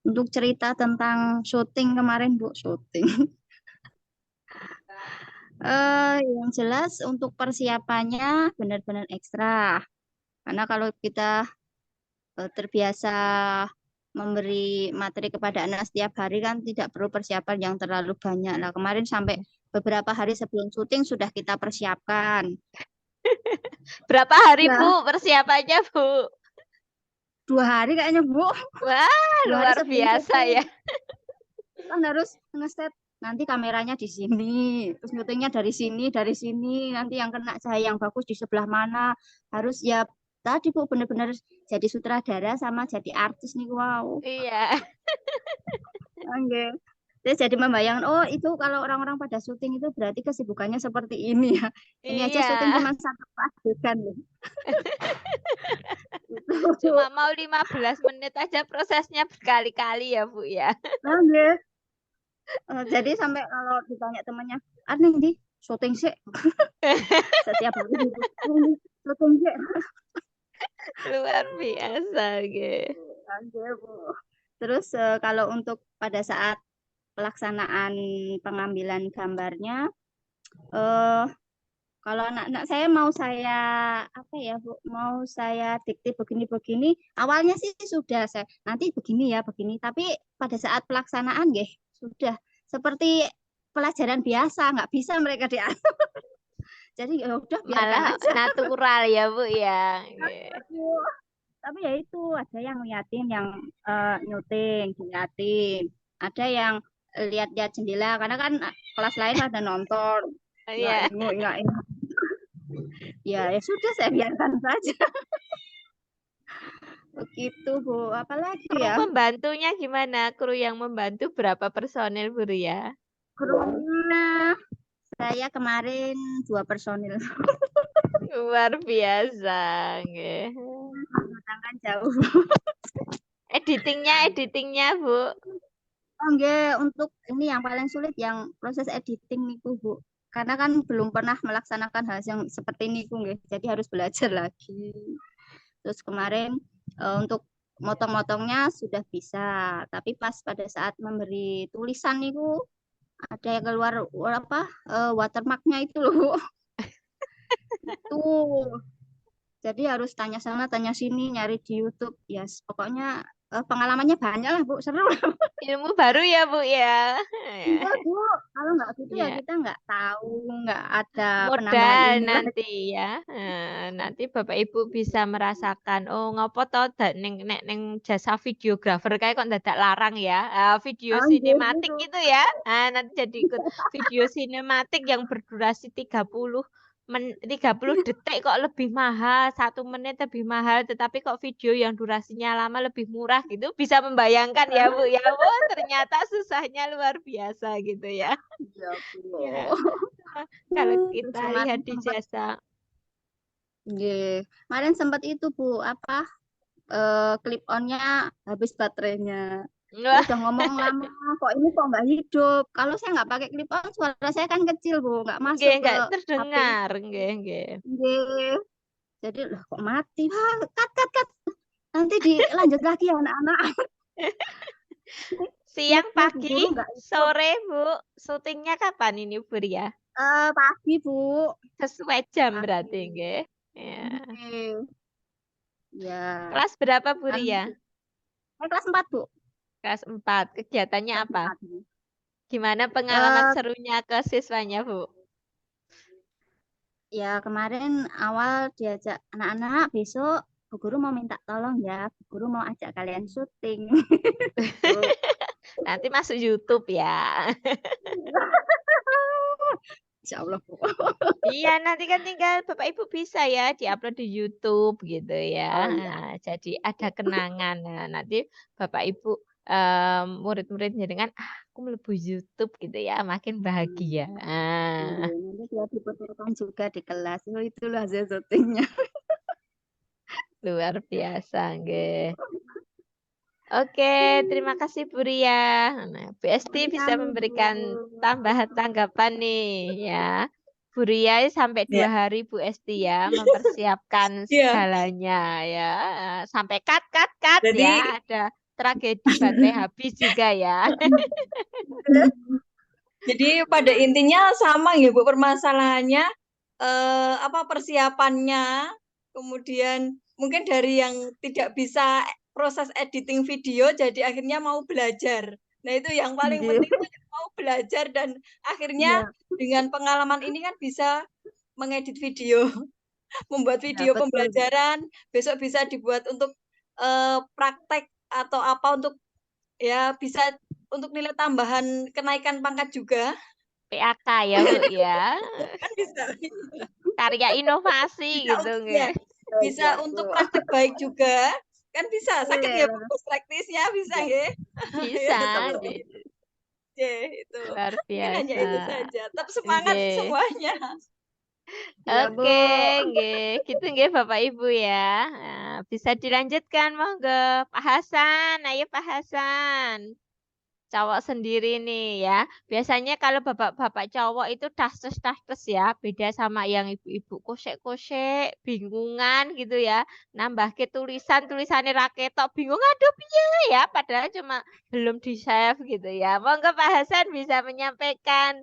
untuk cerita tentang syuting kemarin, Bu. Syuting. Yang jelas untuk persiapannya benar-benar ekstra. Karena kalau kita terbiasa memberi materi kepada anak setiap hari kan tidak perlu persiapan yang terlalu banyak. Nah, kemarin sampai beberapa hari sebelum syuting sudah kita persiapkan. Berapa hari Ya, Bu persiapannya Bu? 2 hari kayaknya, Bu. Wah, 2 hari luar sebelum biasa ya. syuting. Kan harus ngeset nanti kameranya di sini, terus syutingnya dari sini, nanti yang kena cahaya yang bagus di sebelah mana. Harus ya tadi Bu benar-benar jadi sutradara sama jadi artis nih, wow. Iya. Oke. Terus jadi membayangkan, oh itu kalau orang-orang pada syuting itu berarti kesibukannya seperti ini ya. Ini aja syuting Iya. cuma 1 adegan loh. Cuma mau 15 menit aja prosesnya berkali-kali ya Bu ya. Oke. Jadi sampai kalau ditanya temannya, aneh di syuting sih. Setiap hari gitu. Syuting sih. Luar biasa gitu. Oke, Bu. Terus kalau untuk pada saat pelaksanaan pengambilan gambarnya, kalau anak-anak saya mau saya apa ya Bu, mau saya dikte begini-begini, awalnya sih sudah saya nanti begini ya begini, tapi pada saat pelaksanaan ya sudah seperti pelajaran biasa, nggak bisa mereka diatur. Jadi ya udah biarkan Malah aja. natural ya Bu ya. Gitu. Tapi ya itu ada yang liatin yang nyuting, diliatin. Ada yang lihat-lihat jendela karena kan kelas lain pada nonton. Iya. Nggak. Ya sudah saya biarkan saja. Begitu Bu. Apalagi Kru ya? pembantunya gimana? Kru yang membantu berapa personil Bu ya? Krunya saya kemarin 2 personil. Luar biasa. Nggih. Tangan jauh. Editingnya Bu. Oh, enggak, untuk ini yang paling sulit yang proses editing niku Bu. Karena kan belum pernah melaksanakan hal yang seperti ini nggih. Jadi harus belajar lagi. Terus kemarin untuk motong-motongnya sudah bisa, tapi pas pada saat memberi tulisan niku ada yang keluar apa watermarknya itu loh. Itu. Jadi harus tanya sana tanya sini nyari di YouTube. Ya, pokoknya pengalamannya banyak lah Bu, seru lah. Ilmu baru ya, Bu ya. Iya Bu, kalau nggak gitu ya Iya. kita nggak tahu, nggak ada penambahan Modal ilmu lagi. nanti ya. Nanti Bapak Ibu bisa merasakan, oh ngopo to nek ning jasa videografer kayak kok dadak larang ya. Video Oh, iya, sinematik gitu. itu ya. Nanti jadi ikut video sinematik yang berdurasi 30 detik kok lebih mahal, 1 menit lebih mahal, tetapi kok video yang durasinya lama lebih murah gitu. Bisa membayangkan ya, Bu ya. Oh, ternyata susahnya luar biasa gitu ya. Iya Bu. Ya. Kalau kita Kemarin lihat di sempat, jasa, kemarin sempat itu Bu, apa clip on-nya habis baterainya. wah, Udah ngomong lama, kok ini kok nggak hidup. Kalau saya nggak pakai clip on, suara saya kan kecil Bu, nggak masuk ke nggak HP. terdengar, nggih. Nggih. Jadi loh kok mati, wah cut. Nanti dilanjut lagi ya anak-anak. Siang, Bu pagi, guru nggak ikut. sore, Bu. Syutingnya kapan ini, Bu Ria? Pagi Bu. Sesuai jam Pagi. berarti, nggih. Ya. Nggih. Ya. Kelas berapa, Bu Kan Ria? kelas 4 Bu. Kelas 4. Kegiatannya Kelas apa? 4, Bu. Gimana pengalaman Eh, serunya ke siswanya, Bu? Ya kemarin awal diajak anak-anak, besok Bu Guru mau minta tolong ya, Bu Guru mau ajak kalian syuting. Nanti masuk YouTube ya. Insya Allah Bu. Iya, nanti kan tinggal Bapak Ibu bisa ya diupload di YouTube gitu ya. Oh iya. Jadi ada kenangan. Nah, nanti Bapak Ibu murid-murid jenengan, aku mlebu YouTube gitu ya, makin bahagia. Nanti dia diputarkan juga di kelas. Oh, itulah hasil syutingnya. Luar biasa, nggih. Oke, terima kasih Bu Ria. Nah, Bu Esti bisa Kami, memberikan Bu. tambahan tanggapan nih ya. Bu Ria sampai 2 Ya, hari Bu Esti ya mempersiapkan iya. segalanya ya. Sampai cut Jadi ya. Ada tragedi baterai habis juga ya. jadi pada intinya sama ya Bu, permasalahannya apa persiapannya, kemudian mungkin dari yang tidak bisa proses editing video jadi akhirnya mau belajar. Nah, itu yang paling Nggih. penting tuh mau belajar dan akhirnya dengan pengalaman ini kan bisa mengedit video, membuat Ya, video betul. pembelajaran, besok bisa dibuat untuk praktek atau apa untuk ya bisa untuk nilai tambahan kenaikan pangkat juga PAK ya Bu ya. kan bisa Karya inovasi bisa gitu untuk ya nggih. bisa untuk praktek baik juga kan bisa sakit ya Bu praktisnya bisa ya Bisa. tetap itu Luar mungkin hanya itu biasa. saja tetap semangat Nggih. semuanya Ya, Bu. Oke, nggih. Gitu nggih Bapak Ibu ya. Nah, bisa dilanjutkan monggo. Pak Hasan, ayo Pak Hasan. Cowok sendiri nih ya. Biasanya kalau bapak-bapak cowok itu tastes ya. Beda sama yang ibu-ibu kosek-kosek, bingungan gitu ya. Nambah ke tulisannya raketok, bingung aduh piye ya. Padahal cuma belum di-save gitu ya. Monggo Pak Hasan bisa menyampaikan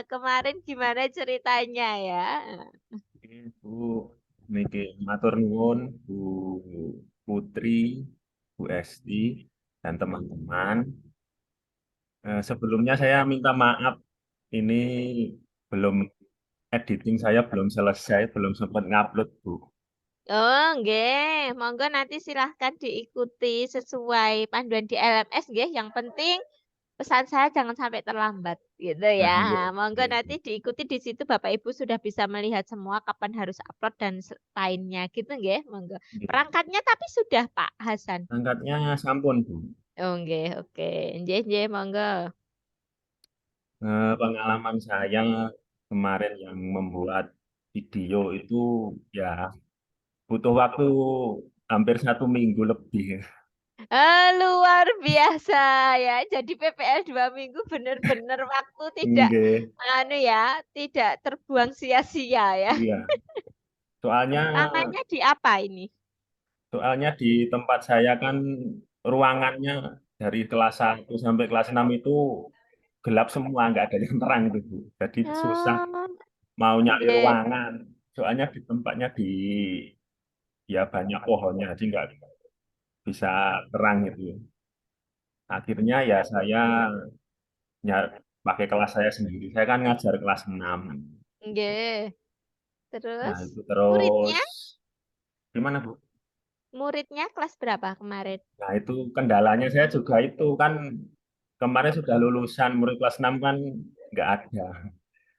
kemarin gimana ceritanya ya. Bu niki matur nuwun Bu Putri, Bu Esti dan teman-teman. Sebelumnya saya minta maaf ini belum editing saya belum selesai, belum sempat ngupload Bu. Oh, nggih. Monggo nanti silahkan diikuti sesuai panduan di LMS nggih. Yang penting pesan saya jangan sampai terlambat gitu ya. Iya, Monggo iya, nanti diikuti di situ Bapak Ibu sudah bisa melihat semua kapan harus upload dan lainnya gitu nggih. Monggo. iya. Perangkatnya tapi sudah Pak Hasan. Angkatnya sampun Bu. Oh, nggih. Oke. Nggih, monggo. Pengalaman saya kemarin yang membuat video itu ya butuh waktu hampir 1 minggu lebih. Luar biasa ya. Jadi PPL 2 minggu benar-benar waktu tidak Nggih, tidak terbuang sia-sia ya. iya. Soalnya Tantangannya di apa ini? Soalnya di tempat saya kan ruangannya dari kelas 1 sampai kelas 6 itu gelap semua, nggak ada yang terang itu, Bu. Jadi susah Oh, mau nyari nggih. ruangan. Soalnya di tempatnya ya banyak pohonnya, jadi nggak. bisa terang gitu. Akhirnya ya saya pakai kelas saya sendiri. Saya kan ngajar kelas 6. Nggih. Nah, Terus itu muridnya? terus gimana, Bu? Muridnya kelas berapa kemarin? Nah, itu kendalanya saya juga itu kan kemarin sudah lulusan murid kelas 6 kan nggak ada.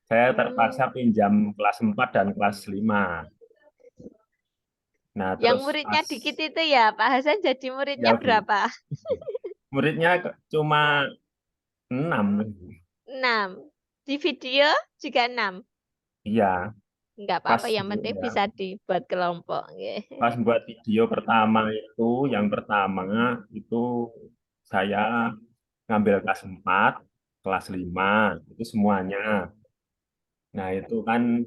Saya terpaksa pinjam kelas 4 dan kelas 5. Nah, Yang terus muridnya pas dikit itu ya, Pak Hasan jadi muridnya ya, Bu, berapa? muridnya cuma 6. 6. Di video juga 6. Iya, Enggak pas apa-apa, yang penting ya, bisa dibuat kelompok. Nggih. pas buat video pertama itu, yang pertama itu saya ngambil kelas 4, kelas 5, itu semuanya. Nah, itu kan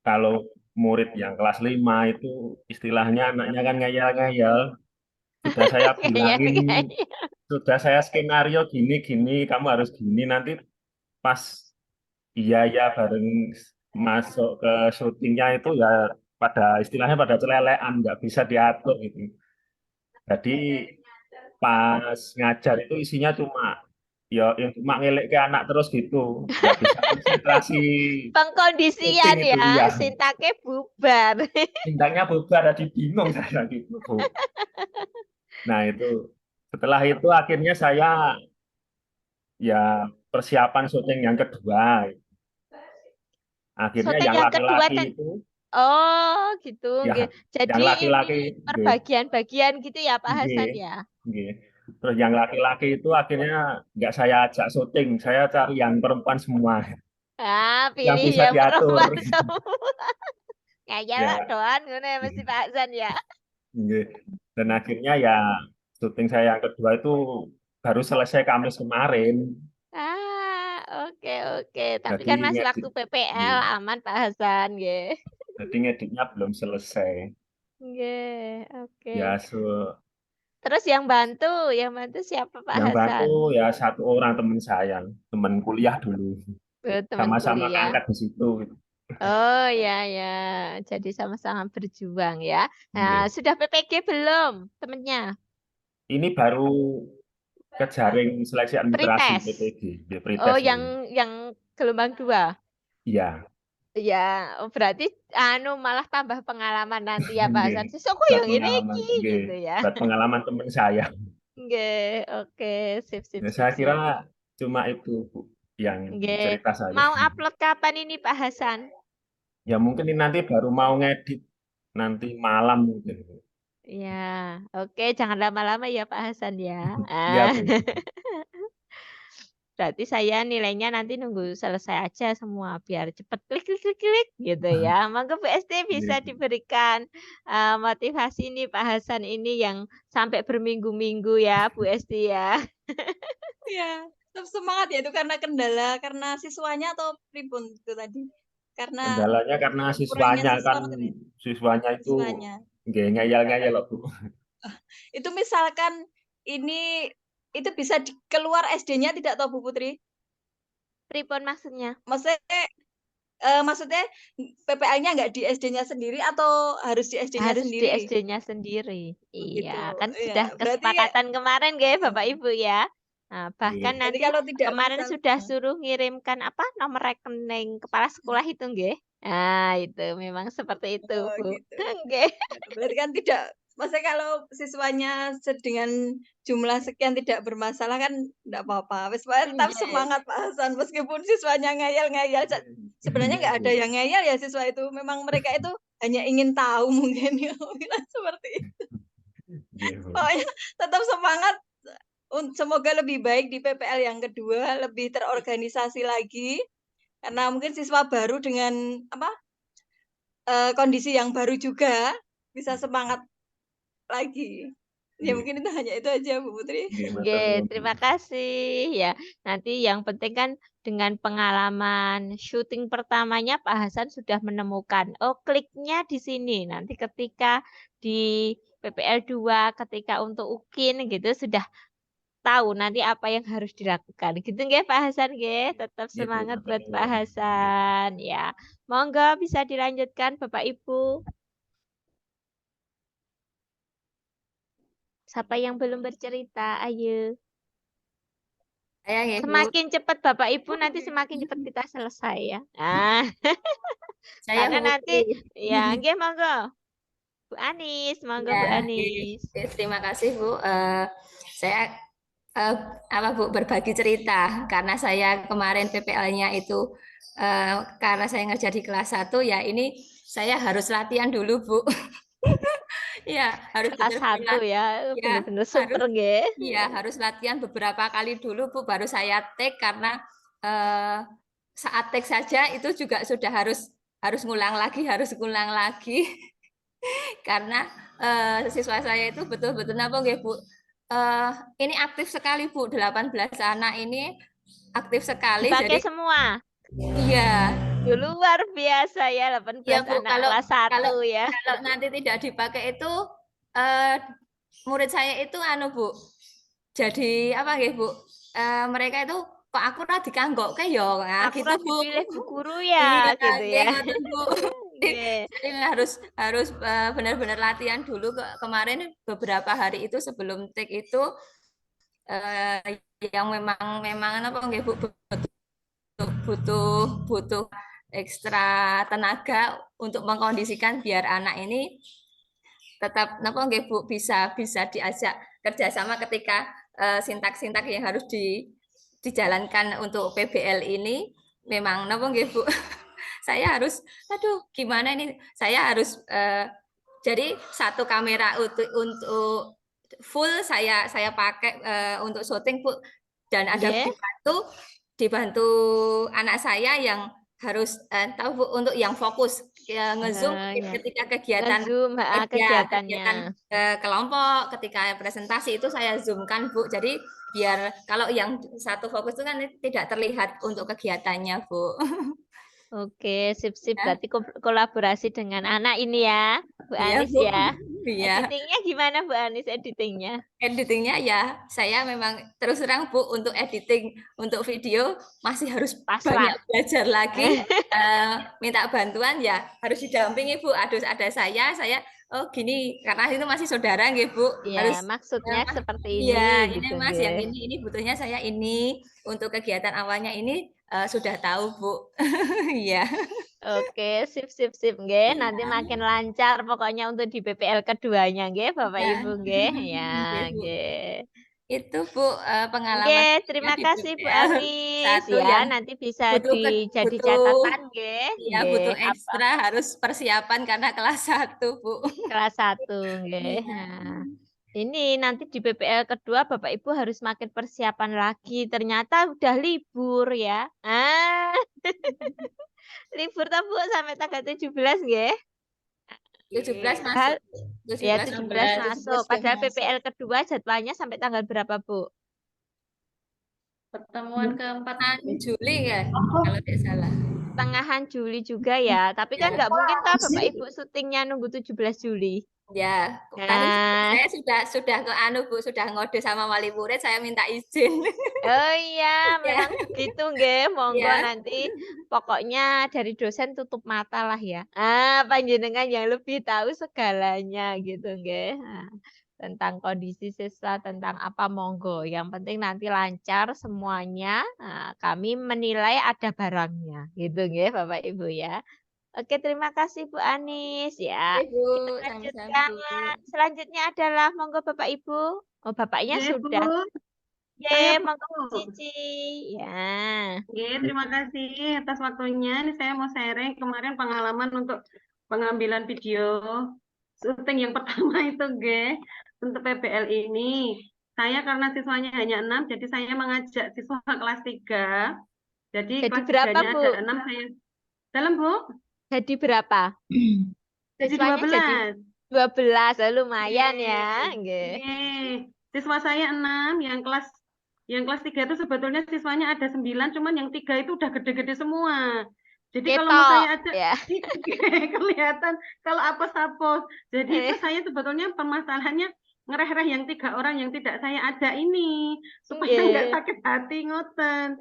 kalau murid yang kelas 5 itu istilahnya anaknya kan ngeyel-ngeyel. Sudah saya bilangin, Ngeyel-ngeyel. sudah saya skenario gini-gini, kamu harus gini. Nanti pas iya ya bareng masuk ke syutingnya itu ya pada istilahnya pada celelean, nggak bisa diatur gitu. Jadi pas ngajar itu isinya cuma ya yang cuma ngelek ke anak terus gitu, nggak bisa konsentrasi syuting Pengkondisian itu ya, ya. Sintake bubar. Bintangnya bubar, jadi bingung saya gitu, Bu. Nah itu setelah itu akhirnya saya ya persiapan syuting yang kedua. Akhirnya Syuting yang yang kedua laki-laki itu Oh, gitu. ya Nggih. yang Jadi laki-laki ini perbagian-bagian gitu ya, Pak Hasan nggih, ya? nggih. Terus yang laki-laki itu akhirnya nggak saya ajak syuting, saya cari yang perempuan semua Ah, yang pilih bisa yang diatur. perempuan semua. Ngeyel Ya, lah doan ngono ya mesti Pak Hasan ya. nggih. Dan akhirnya ya syuting saya yang kedua itu baru selesai Kamis kemarin. Ah, oke oke. Tapi Jadi kan masih ngedit, waktu PPL nggih. aman Pak Hasan, nggih. Jadi ngeditnya belum selesai. Nggih, oke. Ya, Terus yang bantu siapa Pak yang Hasan? bantu ya satu orang teman saya, teman kuliah dulu. Teman Sama-sama kuliah. ngangkat di situ. Oh ya ya, jadi sama-sama berjuang ya. Nah, Nggih. sudah PPG belum temennya? Ini baru ke jaring seleksi administrasi Pretest. PPG, di Oh, pretest ini. yang gelombang 2. Iya, Ya, berarti anu malah tambah pengalaman nanti ya Pak nggih. Hasan. Sesuk Buat yang ini pengalaman, nggih. gitu ya. Buat pengalaman teman saya. Nggih, oke, sip sip Ya, sip saya sip. kira cuma itu, Bu, yang Nggih. cerita saya. Mau upload kapan ini Pak Hasan? Ya mungkin ini nanti baru mau ngedit nanti malam mungkin. Ya, oke, jangan lama-lama ya Pak Hasan ya. Iya, Bu. Berarti saya nilainya nanti nunggu selesai aja semua biar cepet klik klik klik klik gitu ya. Monggo PST bisa Iya, Bu. diberikan motivasi nih Pak Hasan ini yang sampai berminggu-minggu ya Bu Esti ya. Ya, tetap semangat ya itu karena siswanya atau pripun itu tadi? Karena Kendalanya karena kurangnya siswanya kan, siswa ini. siswanya itu Siswanya. nggak ngeyel-ngeyel loh, Bu. Itu misalkan ini itu bisa keluar SD-nya tidak tahu Bu Putri? Pripun maksudnya? Maksudnya PPL-nya nggak di SD-nya sendiri atau harus di SD-nya Harus di sendiri? SD-nya sendiri. Gitu. Iya, kan Iya, sudah berarti kesepakatan kemarin nggih Bapak Ibu ya. Nah, Iya. bahkan jadi nanti kalau tidak kemarin misal sudah suruh ngirimkan apa nomor rekening kepala sekolah itu nggih. Nah, itu memang seperti itu, oh Bu. gitu. Nggih. Berarti kan tidak maksudnya kalau siswanya dengan jumlah sekian tidak bermasalah kan enggak apa-apa. Wis wae tetap Nggih. semangat Pak Hasan meskipun siswanya ngeyel-ngeyel. Sebenarnya nggak ada yang ngeyel ya siswa itu. Memang mereka itu hanya ingin tahu mungkin ya seperti itu. Iya, Bu. Pokoknya tetap semangat. Semoga lebih baik di PPL yang kedua, lebih terorganisasi lagi. Karena mungkin siswa baru dengan kondisi yang baru juga bisa semangat lagi. Ya Iya. mungkin itu hanya itu aja Bu Putri. Iya, matur Nggih, nuwun, Bu. terima kasih ya. Nanti yang penting kan dengan pengalaman syuting pertamanya Pak Hasan sudah menemukan, oh kliknya di sini. Nanti ketika di PPL 2, ketika untuk UKIN gitu sudah tahu nanti apa yang harus dilakukan. Gitu nggih Pak Hasan nggih. Tetap Iya, Bu, semangat matur buat Pak nuwun. Hasan ya. Monggo bisa dilanjutkan Bapak Ibu. Siapa yang belum bercerita? Ayo. Saya nggih, Bu. Semakin cepat Bapak Ibu nanti semakin cepat kita selesai ya. Ah. Saya Karena Bu nanti Putri. ya, nggih monggo. Bu Anis, monggo Bu Ya, Anis. terima kasih Bu. Saya Bu berbagi cerita karena saya kemarin PPL-nya itu karena saya ngerja di kelas 1 ya ini saya harus latihan dulu Bu. Ya harus Kelas 1 benar-benar ya, ya bener-bener super nggih. iya harus latihan beberapa kali dulu Bu baru saya take karena saat take saja itu juga sudah harus ngulang lagi karena siswa saya itu betul-betul apa nggih Bu ini aktif sekali Bu 18 anak ini aktif sekali Dipakai jadi semua. iya Luar biasa ya 18 ya Bu anak kelas 1 ya. kalau nanti tidak dipakai itu murid saya itu Bu jadi apa nggih Bu mereka itu kok aku ora dikanggokke ya nah, Aku gitu Bu dipilih Bu Guru ya iya gitu ya. ngoten Bu jadi harus benar-benar latihan dulu kemarin beberapa hari itu sebelum take itu yang memang apa nggih Bu butuh ekstra tenaga untuk mengkondisikan biar anak ini tetap napa nggih Bu bisa diajak kerjasama ketika sintak-sintak yang harus dijalankan untuk PBL ini memang napa nggih Bu saya harus aduh gimana ini saya harus jadi satu kamera untuk full saya pakai untuk syuting Bu dan ada dibantu anak saya yang harus tahu Bu untuk yang fokus nge-zoom ketika kegiatan kegiatannya kelompok ketika presentasi itu saya zoomkan Bu jadi biar kalau yang satu fokus itu kan tidak terlihat untuk kegiatannya Bu. Oke, sip-sip. Berarti kolaborasi dengan anak ini ya, Bu Anis Bu. ya. Iya. Editingnya gimana Bu Anis editingnya? Editingnya ya, saya memang terus terang Bu untuk editing untuk video masih harus banyak belajar lagi. Minta bantuan ya harus didampingi Bu. Ada saya oh gini karena itu masih saudara nggih Bu. Ya, harus maksudnya seperti ini. Iya, gitu, ini Mas yang ini butuhnya saya ini untuk kegiatan awalnya ini sudah tahu Bu. Iya. Oke, sip nggih. Nanti makin lancar pokoknya untuk di PPL keduanya nggih, Bapak Ibu nggih. Ya, nggih. Itu Bu pengalaman. Nggih, terima kasih Bu Anis ya. Nanti bisa jadi catatan nggih. Iya, butuh ekstra harus persiapan karena kelas 1 Bu. Kelas 1 nggih. Nah. Ini nanti di PPL kedua Bapak Ibu harus makin persiapan lagi. Ternyata udah libur ya. Libur toh Bu sampai tanggal 17 nggih? 17 masuk. Ya 17 masuk. Padahal PPL kedua jadwalnya sampai tanggal berapa Bu? Pertemuan keempat Juli ya, kalau tidak salah. Tengahan Juli juga ya. Tapi kan nggak mungkin toh Bapak Ibu syutingnya nunggu 17 Juli. Ya, tadi saya sudah ke Bu, sudah ngode sama wali murid, saya minta izin. Oh iya, memang gitu nggih. Monggo nanti pokoknya dari dosen tutup mata lah ya. Panjenengan yang lebih tahu segalanya gitu nggih. Tentang kondisi siswa, tentang apa monggo. Yang penting nanti lancar semuanya. Kami menilai ada barangnya gitu nggih Bapak Ibu ya. Oke, terima kasih Bu Anis ya. Bu, kita lanjutkan. Selanjutnya adalah monggo Bapak Ibu. Oh, Bapaknya sudah. Saya monggo Bu Cici. Ya. Terima kasih atas waktunya. Ini saya mau sharing kemarin pengalaman untuk pengambilan video syuting yang pertama itu untuk PBL ini. Saya karena siswanya hanya 6, jadi saya mengajak siswa kelas 3. Jadi kelas berapa, 3-nya Bu? ada 6 saya. Dalam Bu? Jadi berapa? Jadi 12. 12, lumayan ya. Siswa saya 6, yang kelas 3 itu sebetulnya siswanya ada 9, cuman yang 3 itu udah gede-gede semua. Jadi kalau mau saya ajak kelihatan kalau apa-apa. Jadi itu saya sebetulnya permasalahannya ngereh-reh yang 3 orang yang tidak saya ajak ini supaya nggak sakit hati ngoten.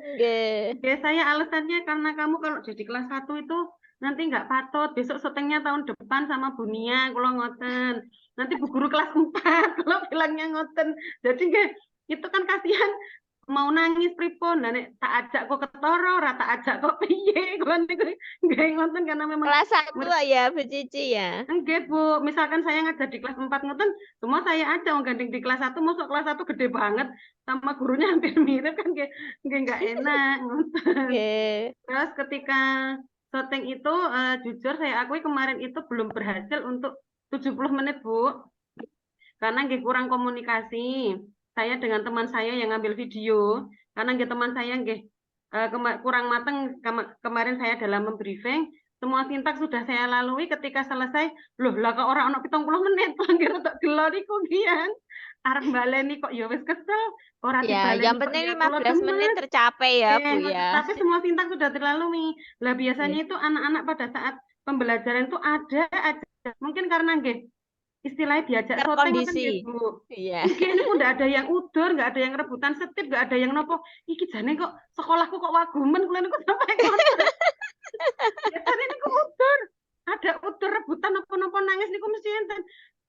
Saya alasannya karena kamu kalau jadi kelas 1 itu nanti nggak patut, besok syutingnya tahun depan sama Bunia, kalau ngoten. Nanti bu guru kelas 4, kalau bilangnya ngoten. Jadi nggih, itu kan kasihan mau nangis pripun, nah nek tak ajak kok ketara, ora tak ajak kok piye, kuwi niku nggih ngoten karena memang Kelas 1 ya Bu Cici ya. Enggak Bu, misalkan saya ngajar di kelas 4 ngoten, semua saya ada gandeng di kelas 1, masuk kelas 1 gede banget sama gurunya hampir mirip kan nggak enak ngoten. Terus ketika syuting itu jujur saya akui kemarin itu belum berhasil untuk 70 menit Bu. Karena nggih kurang komunikasi. Saya dengan teman saya yang ngambil video, karena nggih teman saya nggih kurang mateng kemarin saya dalam membriefing, semua sintaks sudah saya lalui ketika selesai, loh lah kok orang ana 70 menit, panggil tok gelo niku ngian. Arep baleni kok ya wis kesel, ora Ya, dibaleni yang kok penting ya kula 15 menit gemes. tercapai ya Bu ya. Tapi semua sintaks sudah terlalui. Lah biasanya itu anak-anak pada saat pembelajaran itu ada aja. Mungkin karena nggih istilahnya diajak syuting kan Terkondisi. Bu. Iya. Ini udah ada yang udur, nggak ada yang rebutan setir, nggak ada yang nopo. Iki jane kok sekolahku kok wagumen, kula niku sampai ngoten. Ya jane niku udur. Ada udur rebutan napa-napa nangis niku mesti enten.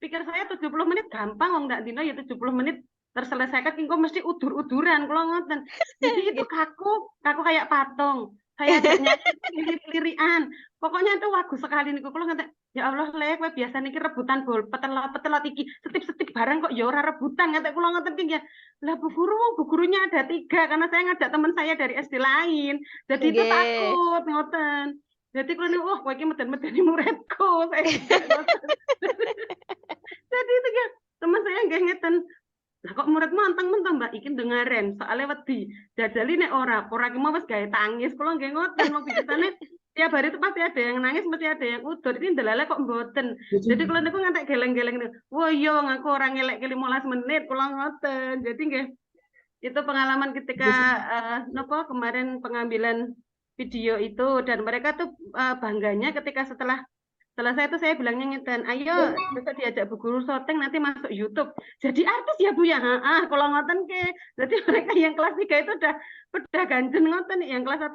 Pikir saya 70 menit gampang wong ndak dino ya 70 menit terselesaikan engko mesti udur-uduran kula ngoten. Jadi itu kaku kayak patung. Saya adanya lirik-lirikan. Pokoknya itu wagu sekali niku kula ngoten. Ya Allah lek kowe biasa niki rebutan bol petelot iki setip-setip barang kok ya ora rebutan ngatek kula ngoten ki ya. Lah bu gurunya ada 3 karena saya ngajak teman saya dari SD lain. Jadi itu takut ngoten. Jadi kula niku wah kowe iki meden-medeni muridku. Jadi itu ya teman saya nggih ngeten. Lah kok muridmu anteng-menteng Mbak iki dengaren soalnya wedi. Jajali nek ora ki mau wis gawe tangis kula nggih ngoten wong biasane tiap hari itu pasti ada yang nangis, mesti ada yang udur. Ini ndelale kok mboten. Jadi kalau niku ngantek geleng-geleng. Wah iya wong aku ora ngelek 15 menit kula ngoten. Jadi nggih itu pengalaman ketika nopo kemarin pengambilan video itu dan mereka tuh bangganya ketika setelah selesai itu saya bilangnya ngeten, ayo besok diajak Bu Guru syuting nanti masuk YouTube. Jadi artis ya Bu ya, kalau ngoten ke. Jadi mereka yang kelas 3 itu udah ganjen ngoten, yang kelas 1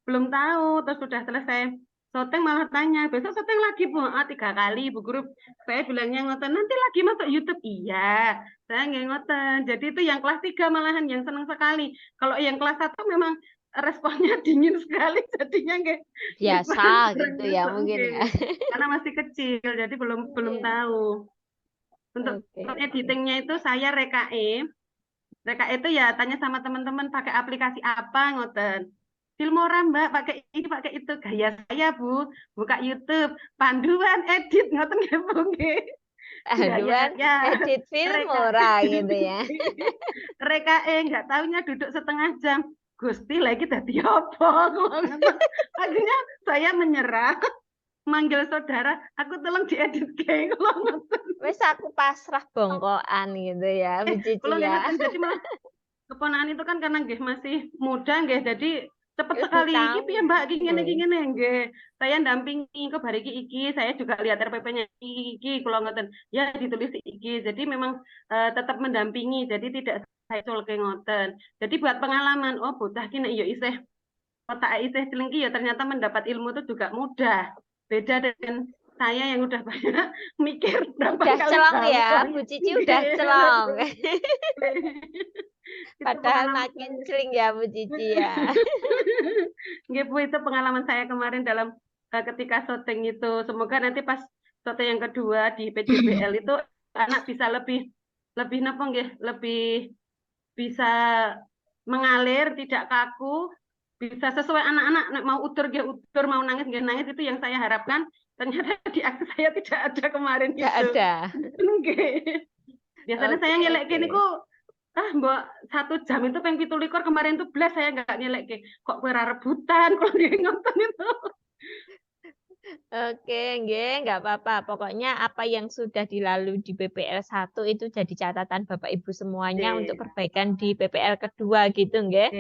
belum tahu, terus sudah selesai syuting malah tanya, besok syuting lagi Bu? 3 kali Bu Guru. Saya bilangnya ngoten, nanti lagi masuk YouTube. Iya, saya nggak ngoten. Jadi itu yang kelas 3 malahan yang senang sekali. Kalau yang kelas 1 memang responnya dingin sekali jadinya nggak biasa gitu ya mungkin ya karena masih kecil jadi belum tahu untuk editingnya itu saya rekae itu ya tanya sama teman-teman pakai aplikasi apa ngoten Filmora Mbak pakai ini pakai itu gaya saya Bu buka YouTube panduan edit ngoten nggih Bu nggih panduan edit Filmora gitu ya rekae nggak taunya duduk setengah jam Gusti lagi tadi apa? Akhirnya saya menyerah, manggil saudara, aku tolong diedit kayak kalau wes aku pasrah bongkoan gitu ya, Bu Cici ya. Jadi malah keponakan itu kan karena nggih masih muda nggih, jadi cepet sekali iki piye Mbak iki ngene nggih. Saya ndampingi kok bar iki saya juga lihat RPP-nya iki kula ngoten. Ya ditulis iki. Jadi memang tetap mendampingi jadi tidak saya colke ngoten. Jadi buat pengalaman, oh bocah ki nek ya isih otak isih celengki ya ternyata mendapat ilmu itu juga mudah. Beda dengan saya yang udah banyak mikir berapa udah kali celong ya, Bu Cici udah celong. Padahal makin celing ya Bu Cici ya. Nggih Bu, itu pengalaman saya kemarin dalam ketika syuting itu. Semoga nanti pas syuting yang kedua di PJBL itu anak bisa lebih napa nggih, lebih bisa mengalir, tidak kaku, bisa sesuai anak-anak mau udur nggih udur, mau nangis nggih nangis itu yang saya harapkan. Ternyata di aksi saya tidak ada kemarin tidak itu. Ada. Biasanya saya ngelek gini kok Mbak 1 jam itu pengen 17 kemarin tuh belas saya nggak ngelek kok kue rebutan kalau dia nonton itu. Oke, nggih, nggak apa-apa. Pokoknya apa yang sudah dilalui di PPL 1 itu jadi catatan Bapak Ibu semuanya untuk perbaikan di PPL kedua gitu, nggih.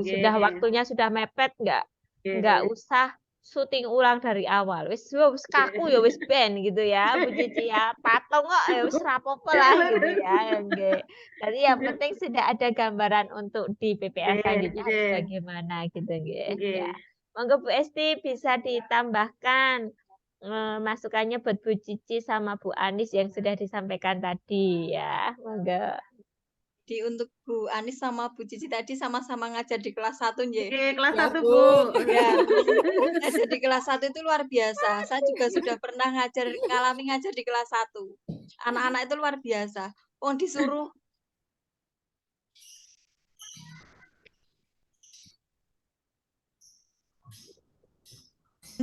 Sudah waktunya sudah mepet, nggak usah syuting ulang dari awal. Wis kaku ya wis ben gitu ya, Bu Cici ya. Patung kok ya wis rapopo lah gitu ya, nggih. Jadi yang penting sudah ada gambaran untuk di PPL selanjutnya bagaimana gitu, nggih. Ya. Monggo Bu Esti bisa ditambahkan masukannya buat Bu Cici sama Bu Anis yang sudah disampaikan tadi ya. Monggo. Jadi untuk Bu Anis sama Bu Cici tadi sama-sama ngajar di kelas 1 nggih. Oke, kelas Ya, 1 Bu. Bu. Ya, ngajar di kelas 1 itu luar biasa. Saya juga sudah pernah ngalami ngajar di kelas 1. Anak-anak itu luar biasa. Wong disuruh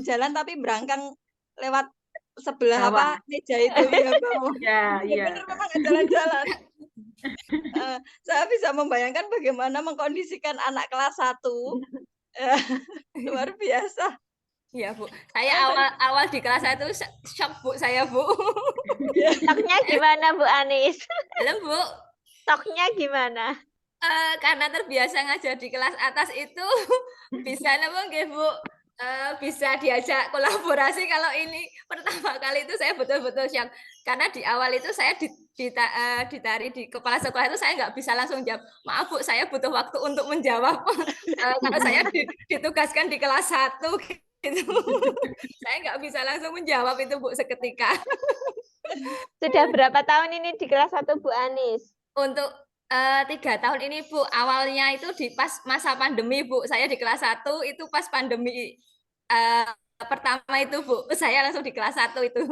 jalan tapi berangkang lewat sebelah Bawah. meja itu ya bawah. Ya, iya. Benar memang nggak jalan-jalan. Saya bisa membayangkan bagaimana mengkondisikan anak kelas 1. Luar biasa. Iya, Bu. Saya awal di kelas 1 shock, Bu, saya, Bu. Stoknya gimana Bu Anis? Halo, Bu. Stoknya gimana? Karena terbiasa ngajar di kelas atas itu bisa napa nggih, Bu? Bisa diajak kolaborasi. Kalau ini pertama kali itu saya betul-betul shock. Karena di awal itu saya ditarik di kepala sekolah itu saya nggak bisa langsung jawab. Maaf Bu, saya butuh waktu untuk menjawab. Kalau saya ditugaskan di kelas 1 gitu. Saya nggak bisa langsung menjawab itu Bu seketika. Sudah berapa tahun ini di kelas 1 Bu Anis? Untuk 3 tahun ini Bu, awalnya itu di pas masa pandemi Bu. Saya di kelas 1 itu pas pandemi pertama itu Bu. Saya langsung di kelas 1 itu.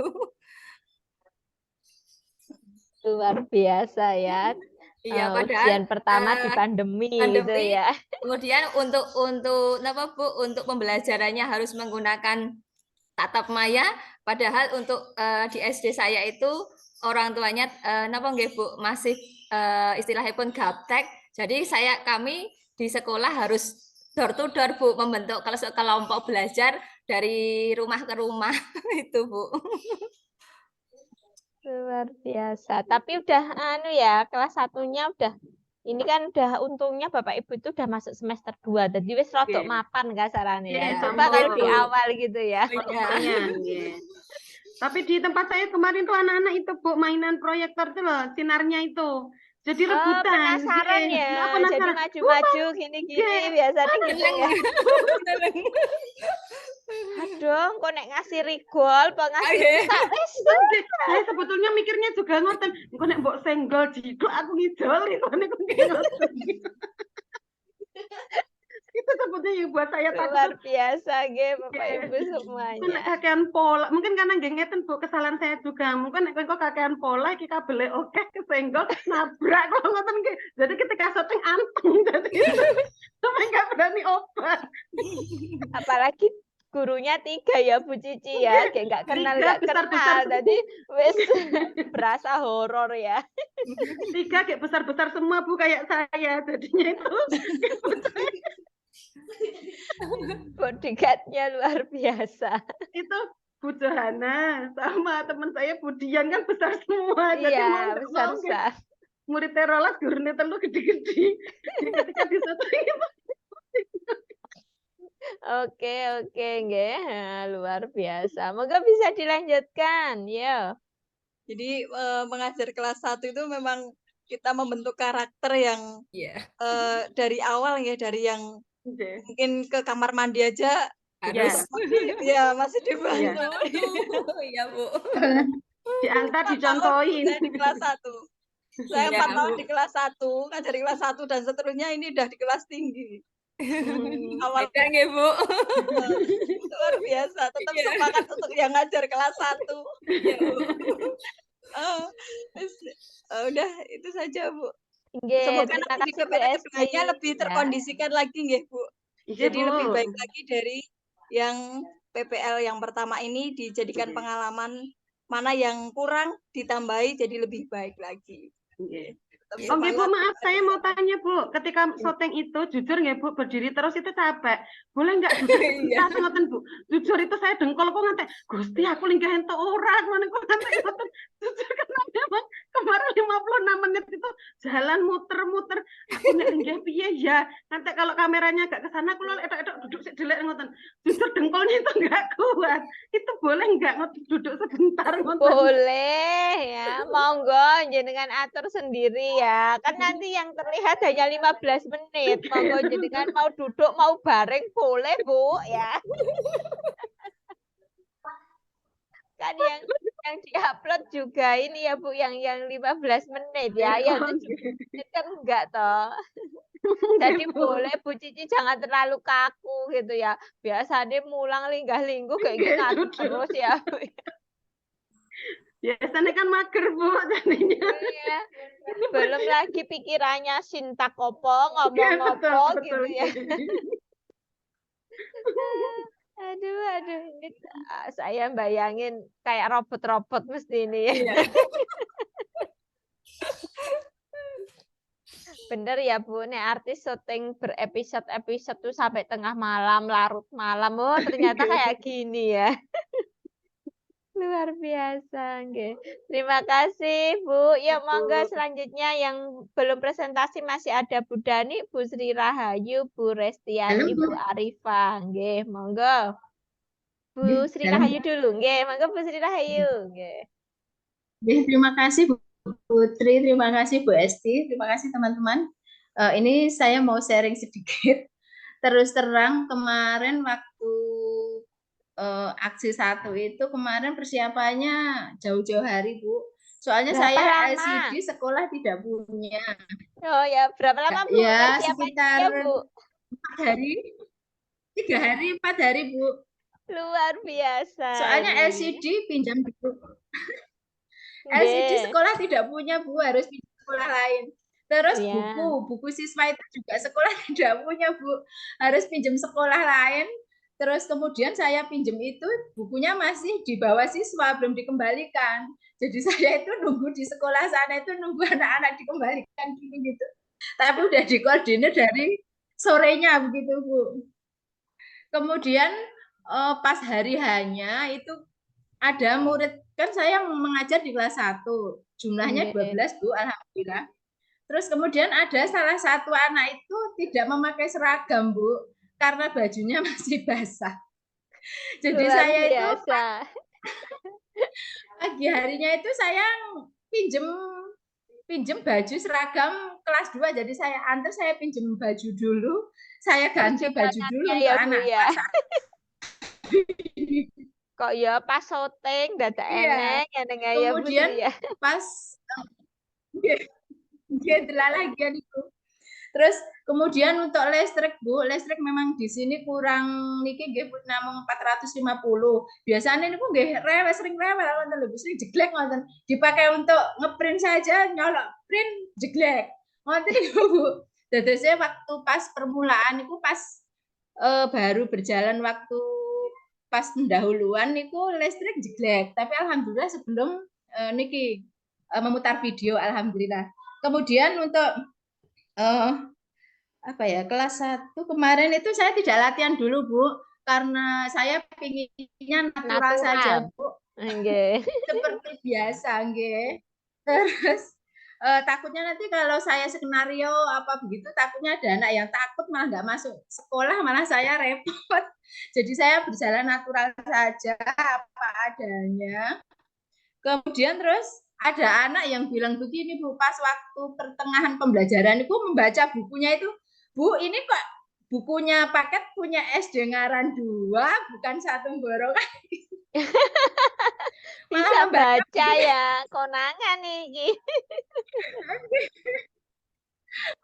Luar biasa ya. Iya, padahal ujian pertama di pandemi gitu ya. Kemudian untuk apa Bu, untuk pembelajarannya harus menggunakan tatap maya, padahal untuk di SD saya itu orang tuanya napa nggih Bu, masih istilahnya pun gaptek. Jadi kami di sekolah harus door to door Bu, membentuk kelompok belajar dari rumah ke rumah itu Bu. Luar biasa. Tapi udah ya, kelas 1-nya udah ini kan udah untungnya Bapak Ibu itu udah masuk semester 2. Jadi wis rodok mapan kasarane ya. Coba kalau di awal gitu ya. Tapi di tempat saya kemarin tuh anak-anak itu Bu mainan proyektor tuh loh, sinarnya itu. Jadi rebutan. Penasaran ya. Jadi maju-maju gini-gini biasanya gitu ya. Aduh, kok nek ngasih rigol, ngasih saya sebetulnya mikirnya juga ngoten, kok nek mbok senggol jiduk aku ngidol itu nek itu sebetulnya yang buat saya takut. Luar biasa nggih Bapak Ibu semuanya. Kakean pola, mungkin karena nggih ngeten Bu, kesalahan saya juga. Mungkin nek kok kakean pola iki kabele oke kesenggol nabrak kok ngoten nggih. Jadi ketika syuting anteng jadi sampai enggak berani obat. Apalagi gurunya 3 ya Bu Cici ya, kayak nggak kenal tadi wes berasa horor ya. 3 kayak besar-besar semua Bu kayak saya jadinya itu. Bodyguard-nya luar biasa. Itu Bu Johana sama teman saya Budian kan besar semua. Iya, besar-besar. Muridnya rolas, gurunya telu gede-gede. Ketika disyuting itu. Oke, nggih. Luar biasa. Moga bisa dilanjutkan, ya. Jadi mengajar kelas 1 itu memang kita membentuk karakter yang dari awal ya, dari yang mungkin ke kamar mandi aja harus masih dibantu. Iya, Bu. Diantar dicontohin di kelas 1. Saya 4 tahun di kelas 1, ngajar di kelas 1 dan seterusnya ini udah di kelas tinggi. Awal nggih Bu. Luar biasa, tetap semangat untuk yang ngajar kelas 1. Iya, Bu. Udah itu saja Bu. Semoga nanti di PPL-nya lebih terkondisikan lagi nggih Bu. Jadi lebih baik lagi dari yang PPL yang pertama ini, dijadikan pengalaman, mana yang kurang ditambahi jadi lebih baik lagi. Oke Bu, maaf saya mau tanya Bu, ketika syuting itu jujur nggak Bu, berdiri terus itu capek, boleh nggak ngoten Bu? Jujur itu saya dengkol kok ngantek, Gusti aku linggah entuk ora, mana kok ngantek ngoten. Jujur karena memang kemarin 56 menit itu jalan muter-muter, aku nek linggah piye ya? Nanti kalau kameranya agak ke sana aku etok-etok duduk sik delek ngoten. Jujur dengkolnya itu nggak kuat. Itu boleh nggak duduk sebentar ngoten? Boleh ya, monggo jenengan atur sendiri ya. Kan nanti yang terlihat hanya 15 menit. Monggo jenengan mau duduk, mau bareng boleh, Bu, ya. Kan yang diupload juga ini ya Bu, yang 15 menit ya. Ya itu kan enggak toh. Jadi boleh Bu Cici jangan terlalu kaku gitu ya. Biasanya mulang linggah-lingguh kayak gitu ngaduk terus ya Bu. Biasanya kan mager Bu jadinya. Iya. Belum lagi pikirannya Sinta Kopo ngomong apa gitu ya. Aduh, ini saya bayangin kayak robot-robot mesti ini ya. Iya. Bener ya Bu, nih artis syuting berepisode-episode tuh sampai tengah malam, larut malam. Oh, ternyata kayak gini ya. Luar biasa, nggih. Terima kasih, Bu. Ya, monggo selanjutnya yang belum presentasi masih ada Bu Dani, Bu Sri Rahayu, Bu Restiani, Bu Arifah, nggih. Monggo. Bu Sri Rahayu dulu, nggih. Monggo Bu Sri Rahayu, nggih. Terima kasih Bu Putri, terima kasih Bu Esti, terima kasih teman-teman. Ini saya mau sharing sedikit. Terus terang kemarin waktu aksi 1 itu kemarin persiapannya jauh-jauh hari Bu. Soalnya Berapa saya lama? LCD sekolah tidak punya. Oh ya, berapa lama Bu? Ya, Persiapannya, sekitar Bu? 4 hari, 3 hari, 4 hari Bu. Luar biasa. Soalnya ini. LCD pinjam dulu. LCD sekolah tidak punya Bu, harus pinjam sekolah lain. Terus Iya. buku siswa itu juga sekolah tidak punya Bu, harus pinjam sekolah lain. Terus kemudian saya pinjam itu bukunya masih di bawah siswa, belum dikembalikan. Jadi saya itu nunggu di sekolah sana itu nunggu anak-anak dikembalikan dulu gitu. Tapi udah dikoordinir dari sorenya begitu Bu. Kemudian pas hari hanya itu ada murid, kan saya mengajar di kelas 1, jumlahnya 12 Bu, alhamdulillah. Terus kemudian ada salah satu anak itu tidak memakai seragam Bu, karena bajunya masih basah. Jadi Luar saya biasa. itu pagi harinya itu saya pinjem baju seragam kelas 2, jadi saya antar, saya pinjem baju dulu, saya ganti baju dulu untuk ya, Bu, anak ya. kelas 1. Kok ya pas syuting dadak Iya. eneng ya Bu Kemudian Sri ya. pas dia lagi itu. Terus kemudian untuk listrik Bu, listrik memang di sini kurang niki nggih namung 450. Biasanya niku nggih rewel, sering rewel wonten lho, sering jeglek wonten. Dipakai untuk ngeprint saja, nyolok print jeglek. Wonten niku Bu. Dadosnya waktu pas permulaan niku pas baru berjalan waktu pas pendahuluan niku listrik jeglek. Tapi alhamdulillah sebelum niki memutar video alhamdulillah. Kemudian untuk apa ya, kelas 1 kemarin itu saya tidak latihan dulu Bu, karena saya pinginnya natural saja Bu. Nggih. Seperti biasa nggih. Terus takutnya nanti kalau saya skenario apa begitu, takutnya ada anak yang takut malah nggak masuk sekolah, malah saya repot. Jadi saya berjalan natural saja apa adanya. Kemudian terus ada anak yang bilang begini Bu, pas waktu pertengahan pembelajaran itu membaca bukunya itu, Bu ini kok bukunya paket punya SD ngaran 2 bukan 1 ngorokan. Bisa baca ya, konangan nih.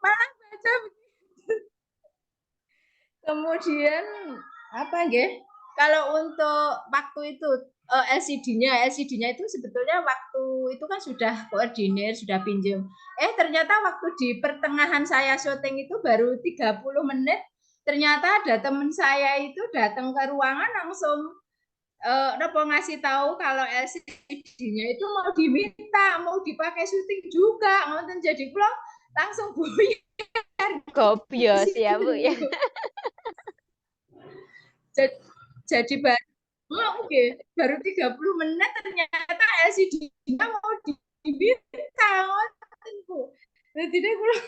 Malah baca begitu. Kemudian apa nggih? Kalau untuk waktu itu LCD-nya itu sebetulnya waktu itu kan sudah koordinir, sudah pinjam. Ternyata waktu di pertengahan saya syuting itu baru 30 menit, ternyata ada teman saya itu datang ke ruangan langsung ngasih tahu kalau LCD-nya itu mau diminta, mau dipakai syuting juga. Ngoten jadi kula langsung buyar. Gobios ya Bu ya. Jadi baru 30 menit ternyata LCD-nya mau diminta. Jadi terus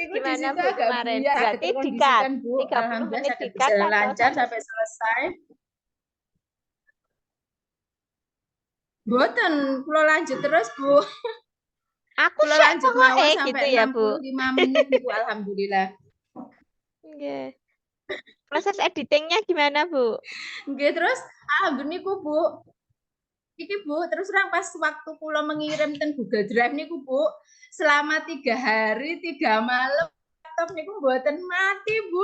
gimana Bu kemarin? Berarti dikat, 30 menit saya dikat berjalan lancar sampai selesai. Boten, kula lanjut terus Bu. Aku Kula syek lanjut mawon pokoknya sampai gitu ya, Bu. 65 menit Bu, alhamdulillah. Nggih. Proses editingnya gimana, Bu? Nggih, terus alhamdulillah niku, Bu. Iki Bu, terus orang pas waktu kula mengirim ten Google Drive niku Bu, selama 3 hari 3 malam laptop niku mboten mati, Bu.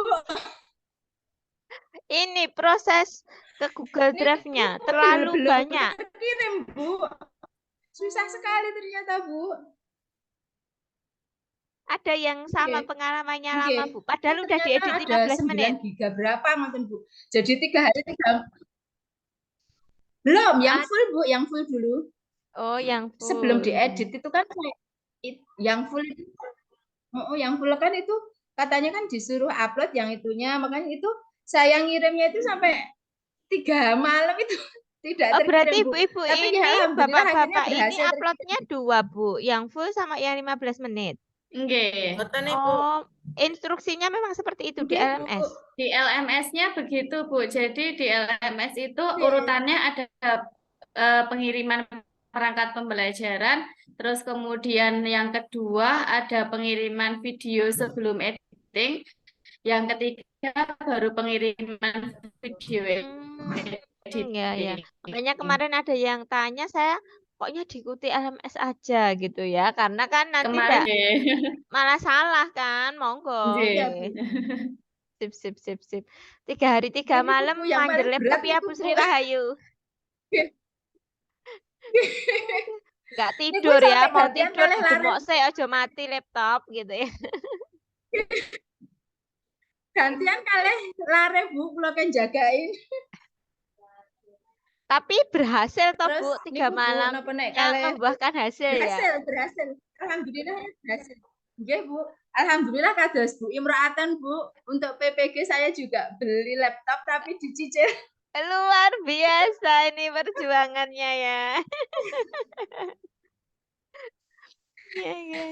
Ini proses ke Google Drive-nya terlalu Belum banyak. kirim, Bu. Susah sekali ternyata, Bu. Ada yang sama Nggih. pengalamannya Nggih. lama, Bu. Padahal udah Ternyata diedit ada 15 menit. 9 giga berapa ngoten, Bu. Jadi 3 hari 3 belum, yang full, Bu, yang full dulu. Oh, yang full. Sebelum diedit itu kan yang full itu, yang full kan itu katanya kan disuruh upload yang itunya, makanya itu saya ngirimnya itu sampai 3 malam itu tidak Oh, berarti terkirim, Bu. ibu-ibu Tapi ini, ya alhamdulillah akhirnya bapak-bapak ini berhasil uploadnya 2, Bu. Yang full sama yang 15 menit. Nggih. Oh, instruksinya memang seperti itu di LMS. Di LMS-nya begitu, Bu. Jadi di LMS itu urutannya ada pengiriman perangkat pembelajaran, terus kemudian yang kedua ada pengiriman video sebelum editing, yang ketiga baru pengiriman video editing. Ya. Makanya kemarin ada yang tanya, saya pokoknya diikuti LMS aja gitu ya, karena kan nanti Kemarin malah salah kan, monggo. Sip. 3 hari 3 malam manjer laptop ya, Bu Sri Rahayu. Nggak tidur ya, mau tidur dijemok aja mati laptop gitu ya. Gantian kalih lare, Bu, kula kan jagain. Tapi berhasil toh, Bu, 3 niku, Bu, malam napa nek yang kalih membuahkan hasil ya. Berhasil. Alhamdulillah berhasil. Nggih, Bu. Alhamdulillah kados Bu Imro'atan, Bu. Untuk PPG saya juga beli laptop tapi dicicil. Luar biasa ini perjuangannya ya. Ya.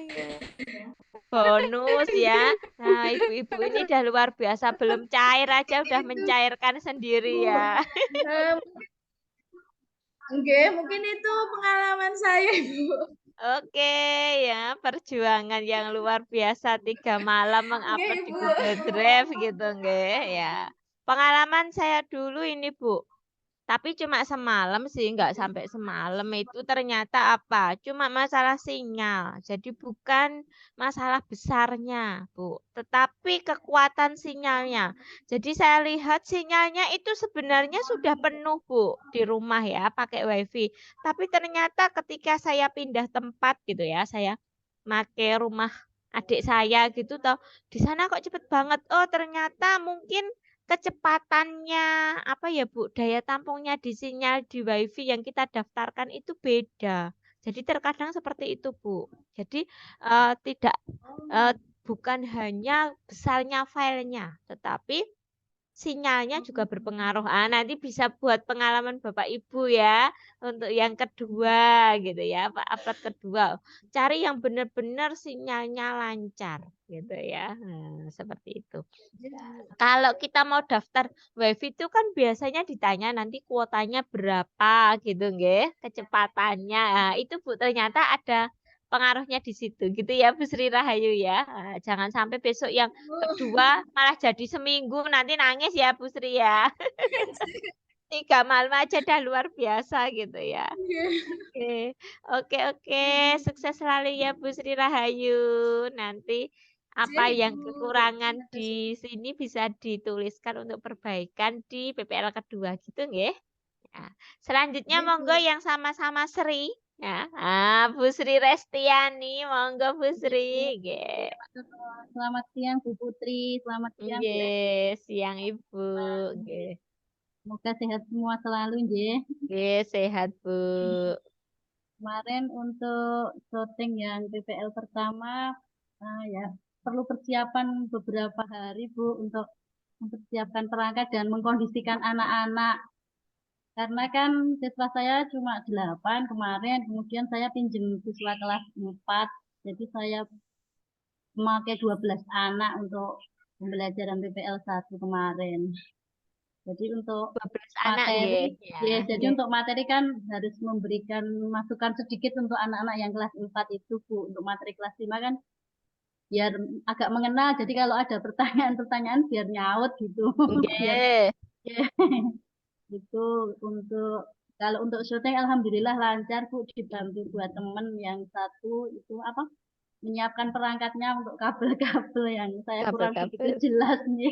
Bonus ya. Nah, ibu-ibu ini udah luar biasa, belum cair aja udah mencairkan sendiri ya. Nggih, mungkin itu pengalaman saya, Bu. Oke ya, perjuangan yang luar biasa 3 malam mengupload di Google Drive gitu nggih ya. Pengalaman saya dulu ini, Bu. Tapi cuma semalam sih, nggak sampai semalam itu ternyata apa? Cuma masalah sinyal. Jadi bukan masalah besarnya, Bu, tetapi kekuatan sinyalnya. Jadi saya lihat sinyalnya itu sebenarnya sudah penuh, Bu, di rumah ya, pakai WiFi. Tapi ternyata ketika saya pindah tempat gitu ya, saya pakai rumah adik saya gitu toh, di sana kok cepet banget. Oh, ternyata mungkin kecepatannya apa ya, Bu, daya tampungnya di sinyal di WiFi yang kita daftarkan itu beda. Jadi terkadang seperti itu, Bu. Jadi tidak bukan hanya besarnya filenya, tetapi sinyalnya juga berpengaruh. Nanti bisa buat pengalaman Bapak Ibu ya untuk yang kedua gitu ya, upload kedua. Cari yang benar-benar sinyalnya lancar gitu ya. Nah, seperti itu. Kalau kita mau daftar WiFi itu kan biasanya ditanya nanti kuotanya berapa gitu nggih, kecepatannya. Nah, itu Bu ternyata ada pengaruhnya di situ gitu ya Bu Sri Rahayu ya. Nah, jangan sampai besok yang kedua malah jadi seminggu nanti nangis ya Bu Sri ya. 3 malam aja dah luar biasa gitu ya. Oke. Sukses selalu ya Bu Sri Rahayu. Nanti apa yang kekurangan di sini bisa dituliskan untuk perbaikan di PPL kedua gitu nggih. Ya. Selanjutnya monggo yang sama-sama Sri ya. Bu Sri Restiani, monggo Bu Sri. Nggih. Selamat siang Bu Putri, selamat siang. Nggih, siang Ibu. Nggih. Semoga sehat semua selalu nggih. Nggih, sehat Bu. Kemarin untuk syuting yang PPL pertama ya perlu persiapan beberapa hari Bu untuk mempersiapkan perangkat dan mengkondisikan anak-anak. Karena kan siswa saya cuma 8 kemarin, kemudian saya pinjam siswa kelas 4, jadi saya memakai 12 anak untuk pembelajaran PPL 1 kemarin. Jadi untuk 12 anak materi, nggih. ya, jadi untuk materi kan harus memberikan masukan sedikit untuk anak-anak yang kelas 4 itu, Bu. Untuk materi kelas 5 kan biar agak mengenal. Jadi kalau ada pertanyaan-pertanyaan biar nyaut gitu. Biar, ya. Itu untuk kalau untuk syuting alhamdulillah lancar, Bu, dibantu buat temen yang satu itu apa? Menyiapkan perangkatnya untuk kabel-kabel yang saya kurang begitu jelas nih.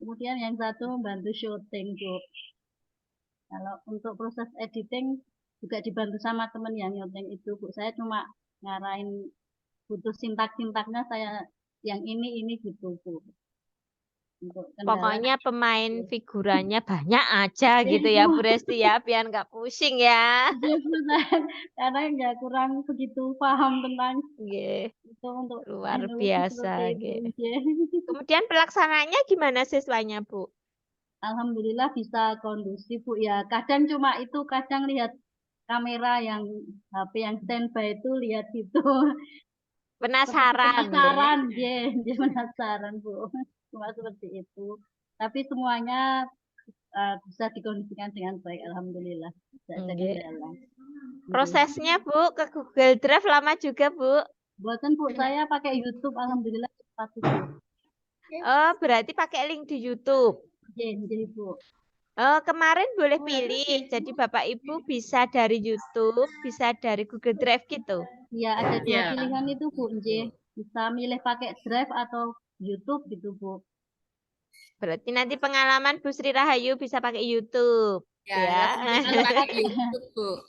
Kemudian yang satu membantu syuting, Bu. Kalau untuk proses editing juga dibantu sama teman yang syuting itu, Bu. Saya cuma ngarahin butuh sintak-sintaknya saya yang ini gitu, Bu. Pokoknya pemain figurannya banyak aja gitu ya Bu Resti ya, biar nggak pusing ya. Karena nggak kurang begitu paham tentang itu untuk luar biasa. itu. Kemudian pelaksananya gimana siswanya, Bu? Alhamdulillah bisa kondusif, Bu. Ya kadang cuma itu, kadang lihat kamera yang HP yang standby itu lihat itu. Penasaran, penasaran, Bu. Cuma seperti itu. Tapi semuanya bisa dikondisikan dengan baik, alhamdulillah. Prosesnya, Bu, ke Google Drive lama juga, Bu? Buatan, Bu, saya pakai YouTube, alhamdulillah cepat, Bu. Oh, berarti pakai link di YouTube. Jadi, Bu. Oh, kemarin boleh pilih. Jadi Bapak Ibu bisa dari YouTube, bisa dari Google Drive gitu. Ya, ada dua pilihan itu, Bu. Bisa milih pakai Drive atau YouTube gitu, Bu. Berarti nanti pengalaman Bu Sri Rahayu bisa pakai YouTube. Ya.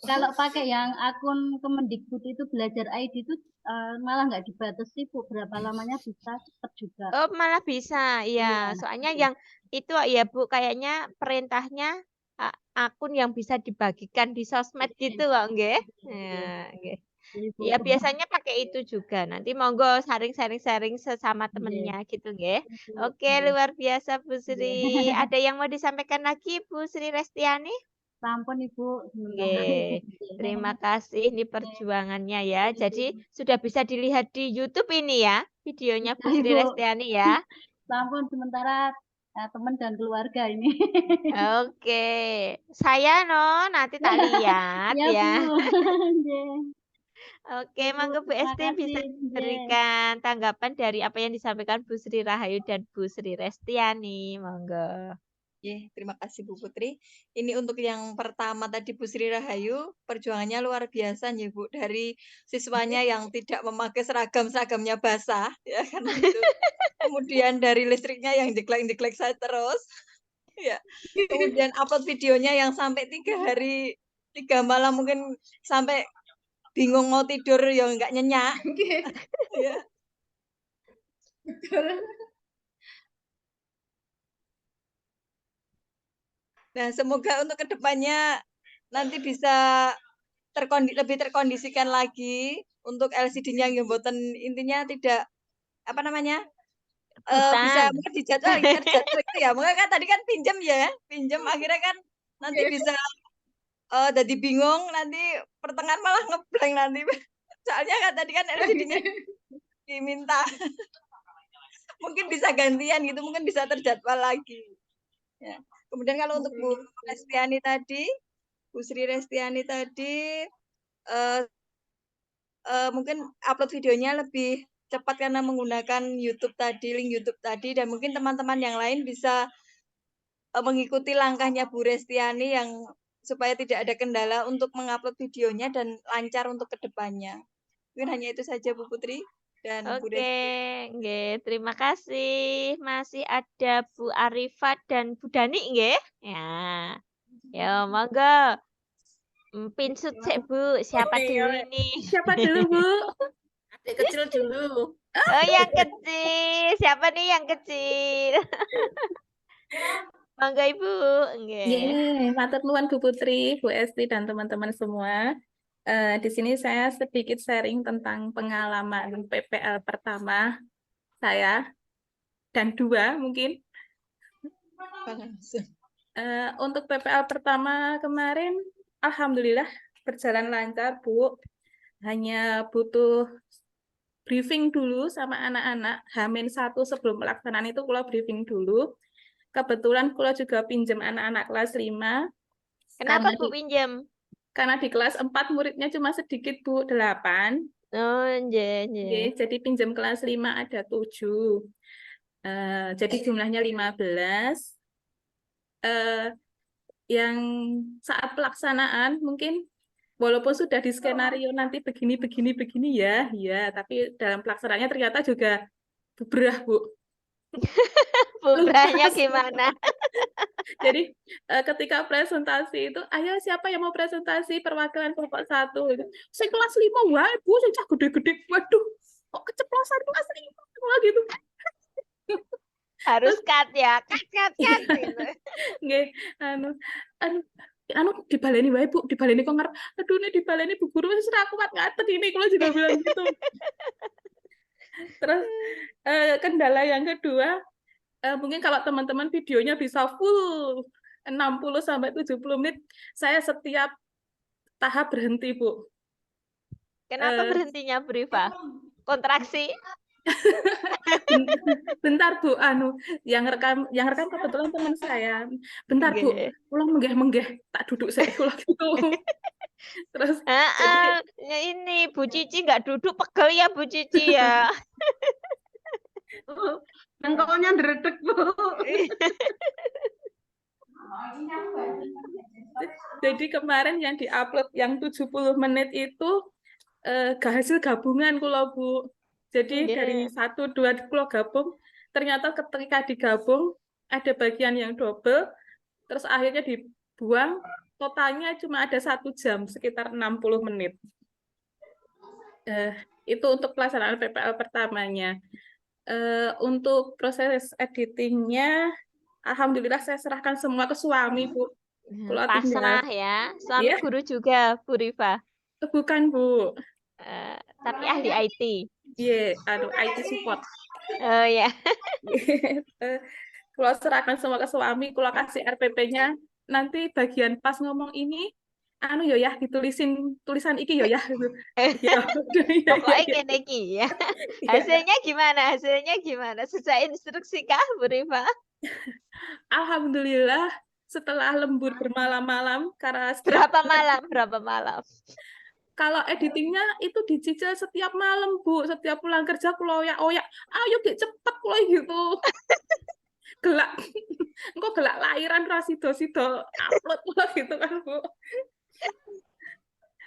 Kalau pakai yang akun Kemendikbud itu Belajar ID itu malah nggak dibatasi, Bu. Berapa lamanya bisa cepat juga. Oh, malah bisa. Ya, soalnya yang itu ya, Bu, kayaknya perintahnya akun yang bisa dibagikan di sosmed gitu kok, nggih. Ya, nggih. Ya, biasanya pakai itu juga. Nanti monggo sharing-sharing sesama temennya gitu, nggih. Oke, luar biasa Bu Sri. Ada yang mau disampaikan lagi Bu Sri Restiani? Sampun, Ibu. Oke, terima kasih ini perjuangannya ya. Jadi sudah bisa dilihat di YouTube ini ya, videonya Bu Sri Restiani ya. Sampun sementara teman dan keluarga ini. Oke, saya nanti tak lihat ya. Oke, monggo Bu Esti bisa berikan tanggapan dari apa yang disampaikan Bu Sri Rahayu dan Bu Sri Restiani, monggo. Terima kasih Bu Putri. Ini untuk yang pertama tadi Bu Sri Rahayu, perjuangannya luar biasa ya Bu, dari siswanya yang tidak memakai seragamnya basah ya kan itu. Kemudian dari listriknya yang jeklek saya terus. Ya. Kemudian upload videonya yang sampai 3 hari 3 malam mungkin sampai bingung mau tidur yang nggak nyenyak. Ya. Nah, semoga untuk kedepannya nanti bisa lebih terkondisikan lagi untuk LCD-nya yang boten intinya tidak apa namanya bisa mungkin dijadwal itu ya. Mungkin kan tadi kan pinjam akhirnya kan nanti bisa jadi bingung nanti pertengahan malah ngeblank nanti. Soalnya kan tadi kan LCD-nya diminta. Mungkin bisa gantian gitu, mungkin bisa terjadwal lagi. Ya. Kemudian kalau untuk Bu Restiani tadi, Bu Sri Restiani tadi mungkin upload videonya lebih cepat karena menggunakan YouTube tadi, link YouTube tadi, dan mungkin teman-teman yang lain bisa mengikuti langkahnya Bu Restiani yang supaya tidak ada kendala untuk mengupload videonya dan lancar untuk kedepannya. Mungkin hanya itu saja Bu Putri. Oke, terima kasih. Masih ada Bu Arifat dan Bu Dani, nggih? Ya. Ya, monggo. Pinsut cek Bu, siapa dulu ini? Siapa dulu, Bu? Adik kecil dulu. Oh, yang kecil. Siapa nih yang kecil? Monggo Ibu. Matur nuwun Bu Putri, Bu Esti dan teman-teman semua. Di sini saya sedikit sharing tentang pengalaman PPL pertama saya dan 2 mungkin. Untuk PPL pertama kemarin, alhamdulillah berjalan lancar, Bu. Hanya butuh briefing dulu sama anak-anak. H-1 sebelum pelaksanaan itu kalau briefing dulu. kebetulan kula juga pinjem anak-anak kelas 5. Kenapa Karena Bu pinjem? Karena di kelas 4 muridnya cuma sedikit Bu, 8. Oh, nggih, nggih. Jadi pinjam kelas 5 ada 7. Jadi jumlahnya 15. Yang saat pelaksanaan mungkin walaupun sudah di skenario nanti begini ya, tapi dalam pelaksanaannya ternyata juga bubrah, Bu. Bubrahnya gimana? Jadi ketika presentasi itu, ayo siapa yang mau presentasi perwakilan kelompok 1? Saya kelas 5, wah Bu, saya cah gede-gede. Waduh, kok keceplosan kelas 5 gitu. Harus cut ya, cut gitu. Nggih, anu dibaleni wae Bu, dibaleni kok ngarep. Aduh nek dibaleni Bu Guru wis ora kuat ngatet ini, kula juga bilang gitu. Terus kendala yang kedua, mungkin kalau teman-teman videonya bisa full 60 sampai 70 menit, saya setiap tahap berhenti, Bu. Kenapa berhentinya, Bu Rifa? Kontraksi? Bentar Bu, yang rekam kebetulan teman saya. Bentar Bu, ulang menggeh tak duduk saya ulang gitu. Terus ini Bu Cici nggak duduk, pegel ya Bu Cici ya. Nengkolnya ndredeg Bu. Jadi kemarin yang diupload yang 70 menit itu hasil gabungan kula Bu. Jadi dari 1, 2 kula gabung, ternyata ketika digabung ada bagian yang double, terus akhirnya dibuang, totalnya cuma ada 1 jam, sekitar 60 menit. Itu untuk pelaksanaan PPL pertamanya. Untuk proses editingnya, alhamdulillah saya serahkan semua ke suami, Bu. Pasrah ya, suami guru juga, Bu Rifa? Bukan, Bu. Tapi ahli IT. Iya, IT support. Oh ya. Kalau serahkan semua ke suami, kalau kasih RPP-nya, nanti bagian pas ngomong ini, ya ditulisin tulisan iki ya. Pokoknya gini iki ya. Hasilnya gimana? Sesuai instruksi kah, Bu Rifa? Alhamdulillah, setelah lembur bermalam-malam karena berapa malam? Kalau editingnya itu dicicil setiap malam, Bu. Setiap pulang kerja pulau oyak, ayo cepet pulau gitu. Gelak, engkau gelak lahiran rasido upload pulau gitu kan, Bu.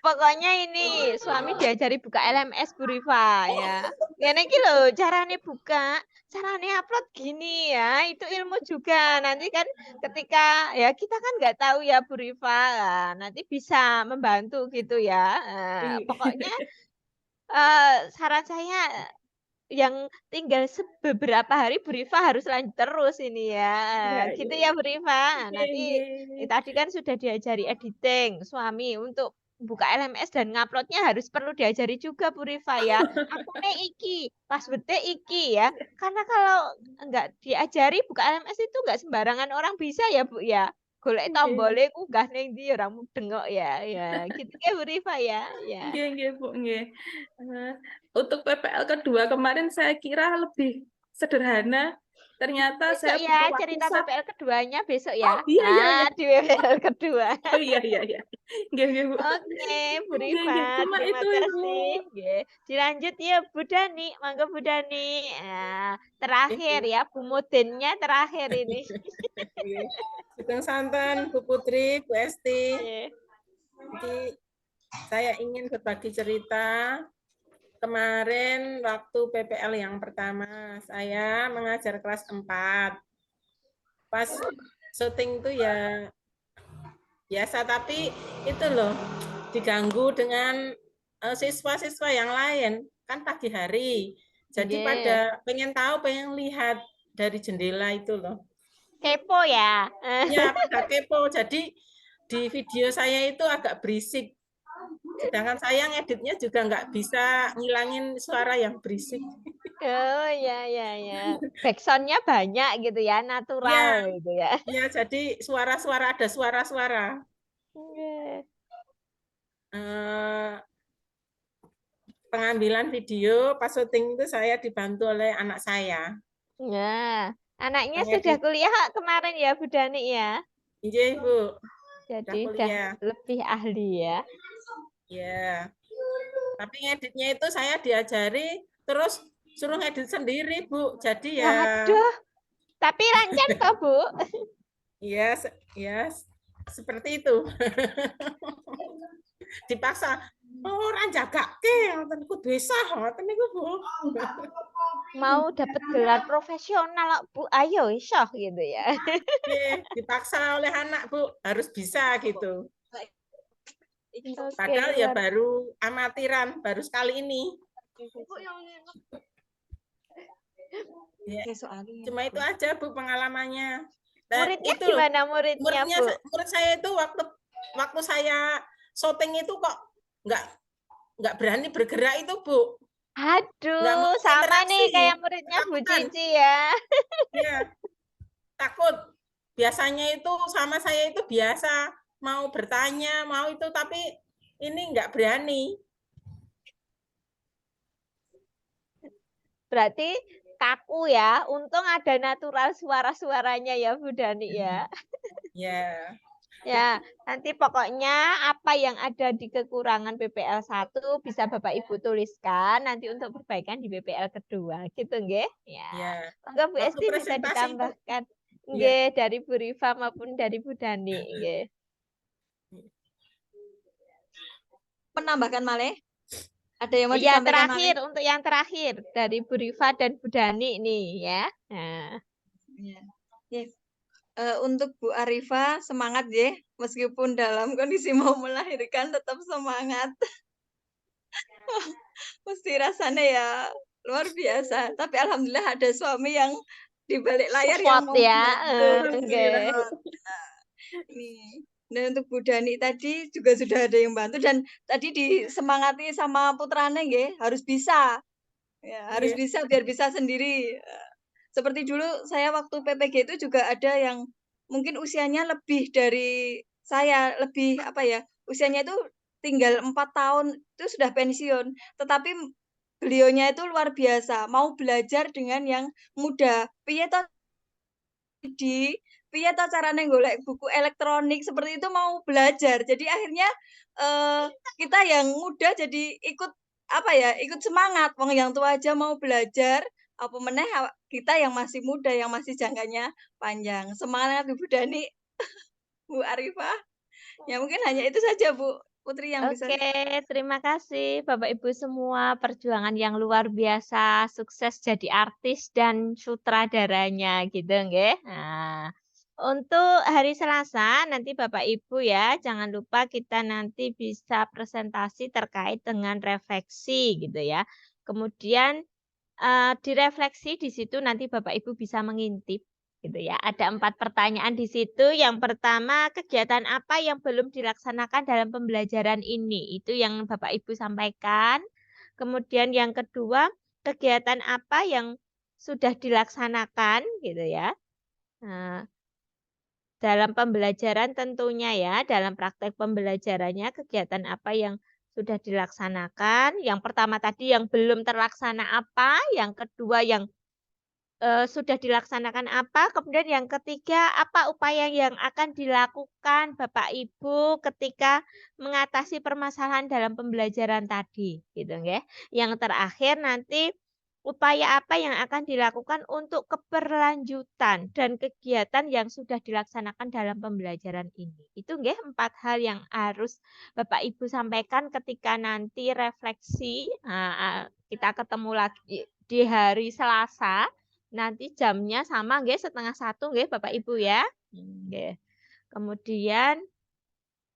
Pokoknya ini suami diajari buka LMS Bu Rifa ya. Gini loh caranya buka, caranya upload gini ya. Itu ilmu juga. Nanti kan ketika ya kita kan nggak tahu ya Bu Rifa, nanti bisa membantu gitu ya. Pokoknya saran saya yang tinggal beberapa hari Bu Rifa harus lanjut terus ini ya. Gitu ya Bu Rifa. Nanti tadi kan sudah diajari editing suami untuk buka LMS dan nguploadnya harus perlu diajari juga Bu Rifa ya. Akunnya iki, passwordnya iki ya. Karena kalau nggak diajari buka LMS itu nggak sembarangan orang bisa ya Bu ya. Golek tombolnya unggah ning ndi orang dengok ya. Gitu ya Bu Rifa ya. Nggih, Bu, nggih. Untuk PPL kedua kemarin saya kira lebih sederhana. Ternyata besok saya ya cerita PPL keduanya besok ya. Iya. Di PPL kedua. Oh iya. Nggih, Bu. Oke, Bu Rifa. Cuma Terima itu, kasih. Dilanjut ya Bu Dani. Monggo Bu Dani. Terakhir ya, Bu Mudinnya terakhir ini. Sugeng santen Bu Putri, Bu Esti. Jadi saya ingin berbagi cerita. Kemarin waktu PPL yang pertama, saya mengajar kelas 4. Pas syuting itu ya biasa, tapi itu loh diganggu dengan siswa-siswa yang lain. Kan pagi hari. Jadi pada pengen tahu, pengen lihat dari jendela itu loh. Kepo ya? Ya, pada kepo. Jadi di video saya itu agak berisik. Sedangkan saya ngeditnya juga nggak bisa ngilangin suara yang berisik. Oh ya. Backsound-nya banyak gitu ya, natural gitu ya. Iya, jadi suara-suara ada suara-suara. Pengambilan video pas syuting itu saya dibantu oleh anak saya. Anaknya Hanya sudah kuliah kemarin ya Bu Dani ya. Iya, Bu. Jadi kuliah. udah lebih ahli ya. Ya. Tapi ngeditnya itu saya diajari, terus suruh ngedit sendiri, Bu. Jadi ya. Waduh. Tapi lancar toh, Bu? Iya, ya seperti itu. Dipaksa. Oh, orang jaga ke, ngoten kudu sah, ngoten niku, Bu. Mau dapat gelar profesional, Bu. Ayo, iso gitu ya. Dipaksa oleh anak, Bu, harus bisa gitu. Oke, Padahal ya baru amatiran, baru sekali ini. Ya, cuma itu aja, Bu, pengalamannya. Dan muridnya itu gimana muridnya, Bu? Murid saya itu waktu saya syuting itu kok nggak berani bergerak itu, Bu. Aduh, sama nih kayak muridnya Bu Cici ya. Iya, takut. Biasanya itu sama saya itu biasa mau bertanya, mau itu, tapi ini nggak berani. Berarti kaku ya. Untung ada natural suara-suaranya ya Bu Dani ya. Ya. Ya, nanti pokoknya apa yang ada di kekurangan PPL 1 bisa Bapak Ibu tuliskan nanti untuk perbaikan di PPL kedua. Gitu nggih? Ya. Monggo Bu Esti bisa ditambahkan. Nggih, dari Bu Rifa maupun dari Bu Dani nggih. Menambahkan malih? Ada yang mau ya, disampaikan terakhir malih? untuk yang terakhir dari Bu Rifa dan Bu Dani nih ya. Nah. Ya. Yes. Untuk Bu Arifa semangat ya, meskipun dalam kondisi mau melahirkan tetap semangat. Mesti rasanya ya luar biasa. Tapi alhamdulillah ada suami yang di balik layar yang support ya. Dan untuk Bu Dani tadi juga sudah ada yang bantu dan tadi disemangati sama putranya nggih, harus bisa. Ya, harus bisa biar bisa sendiri. Seperti dulu saya waktu PPG itu juga ada yang mungkin usianya lebih dari saya, lebih apa ya, usianya itu tinggal 4 tahun itu sudah pensiun. Tetapi beliaunya itu luar biasa, mau belajar dengan yang muda. Piye toh piye toh carane golek buku elektronik seperti itu mau belajar. Jadi akhirnya kita yang muda jadi ikut apa ya, ikut semangat. Wong yang tua aja mau belajar, apa meneh kita yang masih muda, yang masih jangkanya panjang. Semangat Ibu Dani, Bu Arifa. Ya mungkin hanya itu saja Bu Putri yang bisa. Oke, terima kasih Bapak Ibu semua, perjuangan yang luar biasa, sukses jadi artis dan sutradaranya gitu nggih. Nah, untuk hari Selasa nanti Bapak Ibu ya, jangan lupa kita nanti bisa presentasi terkait dengan refleksi gitu ya. Kemudian direfleksi di situ nanti Bapak Ibu bisa mengintip gitu ya. Ada 4 pertanyaan di situ. Yang pertama, kegiatan apa yang belum dilaksanakan dalam pembelajaran ini? Itu yang Bapak Ibu sampaikan. Kemudian yang kedua, kegiatan apa yang sudah dilaksanakan gitu ya. Nah, dalam pembelajaran tentunya ya, dalam praktek pembelajarannya kegiatan apa yang sudah dilaksanakan. Yang pertama tadi yang belum terlaksana apa, yang kedua yang sudah dilaksanakan apa, kemudian yang ketiga apa upaya yang akan dilakukan Bapak Ibu ketika mengatasi permasalahan dalam pembelajaran tadi, gitu nggih. Yang terakhir nanti upaya apa yang akan dilakukan untuk keberlanjutan dan kegiatan yang sudah dilaksanakan dalam pembelajaran ini. Itu nggih 4 hal yang harus Bapak Ibu sampaikan ketika nanti refleksi. Kita ketemu lagi di hari Selasa. Nanti jamnya sama nggih 12:30 nggih Bapak Ibu ya. Nggih. Kemudian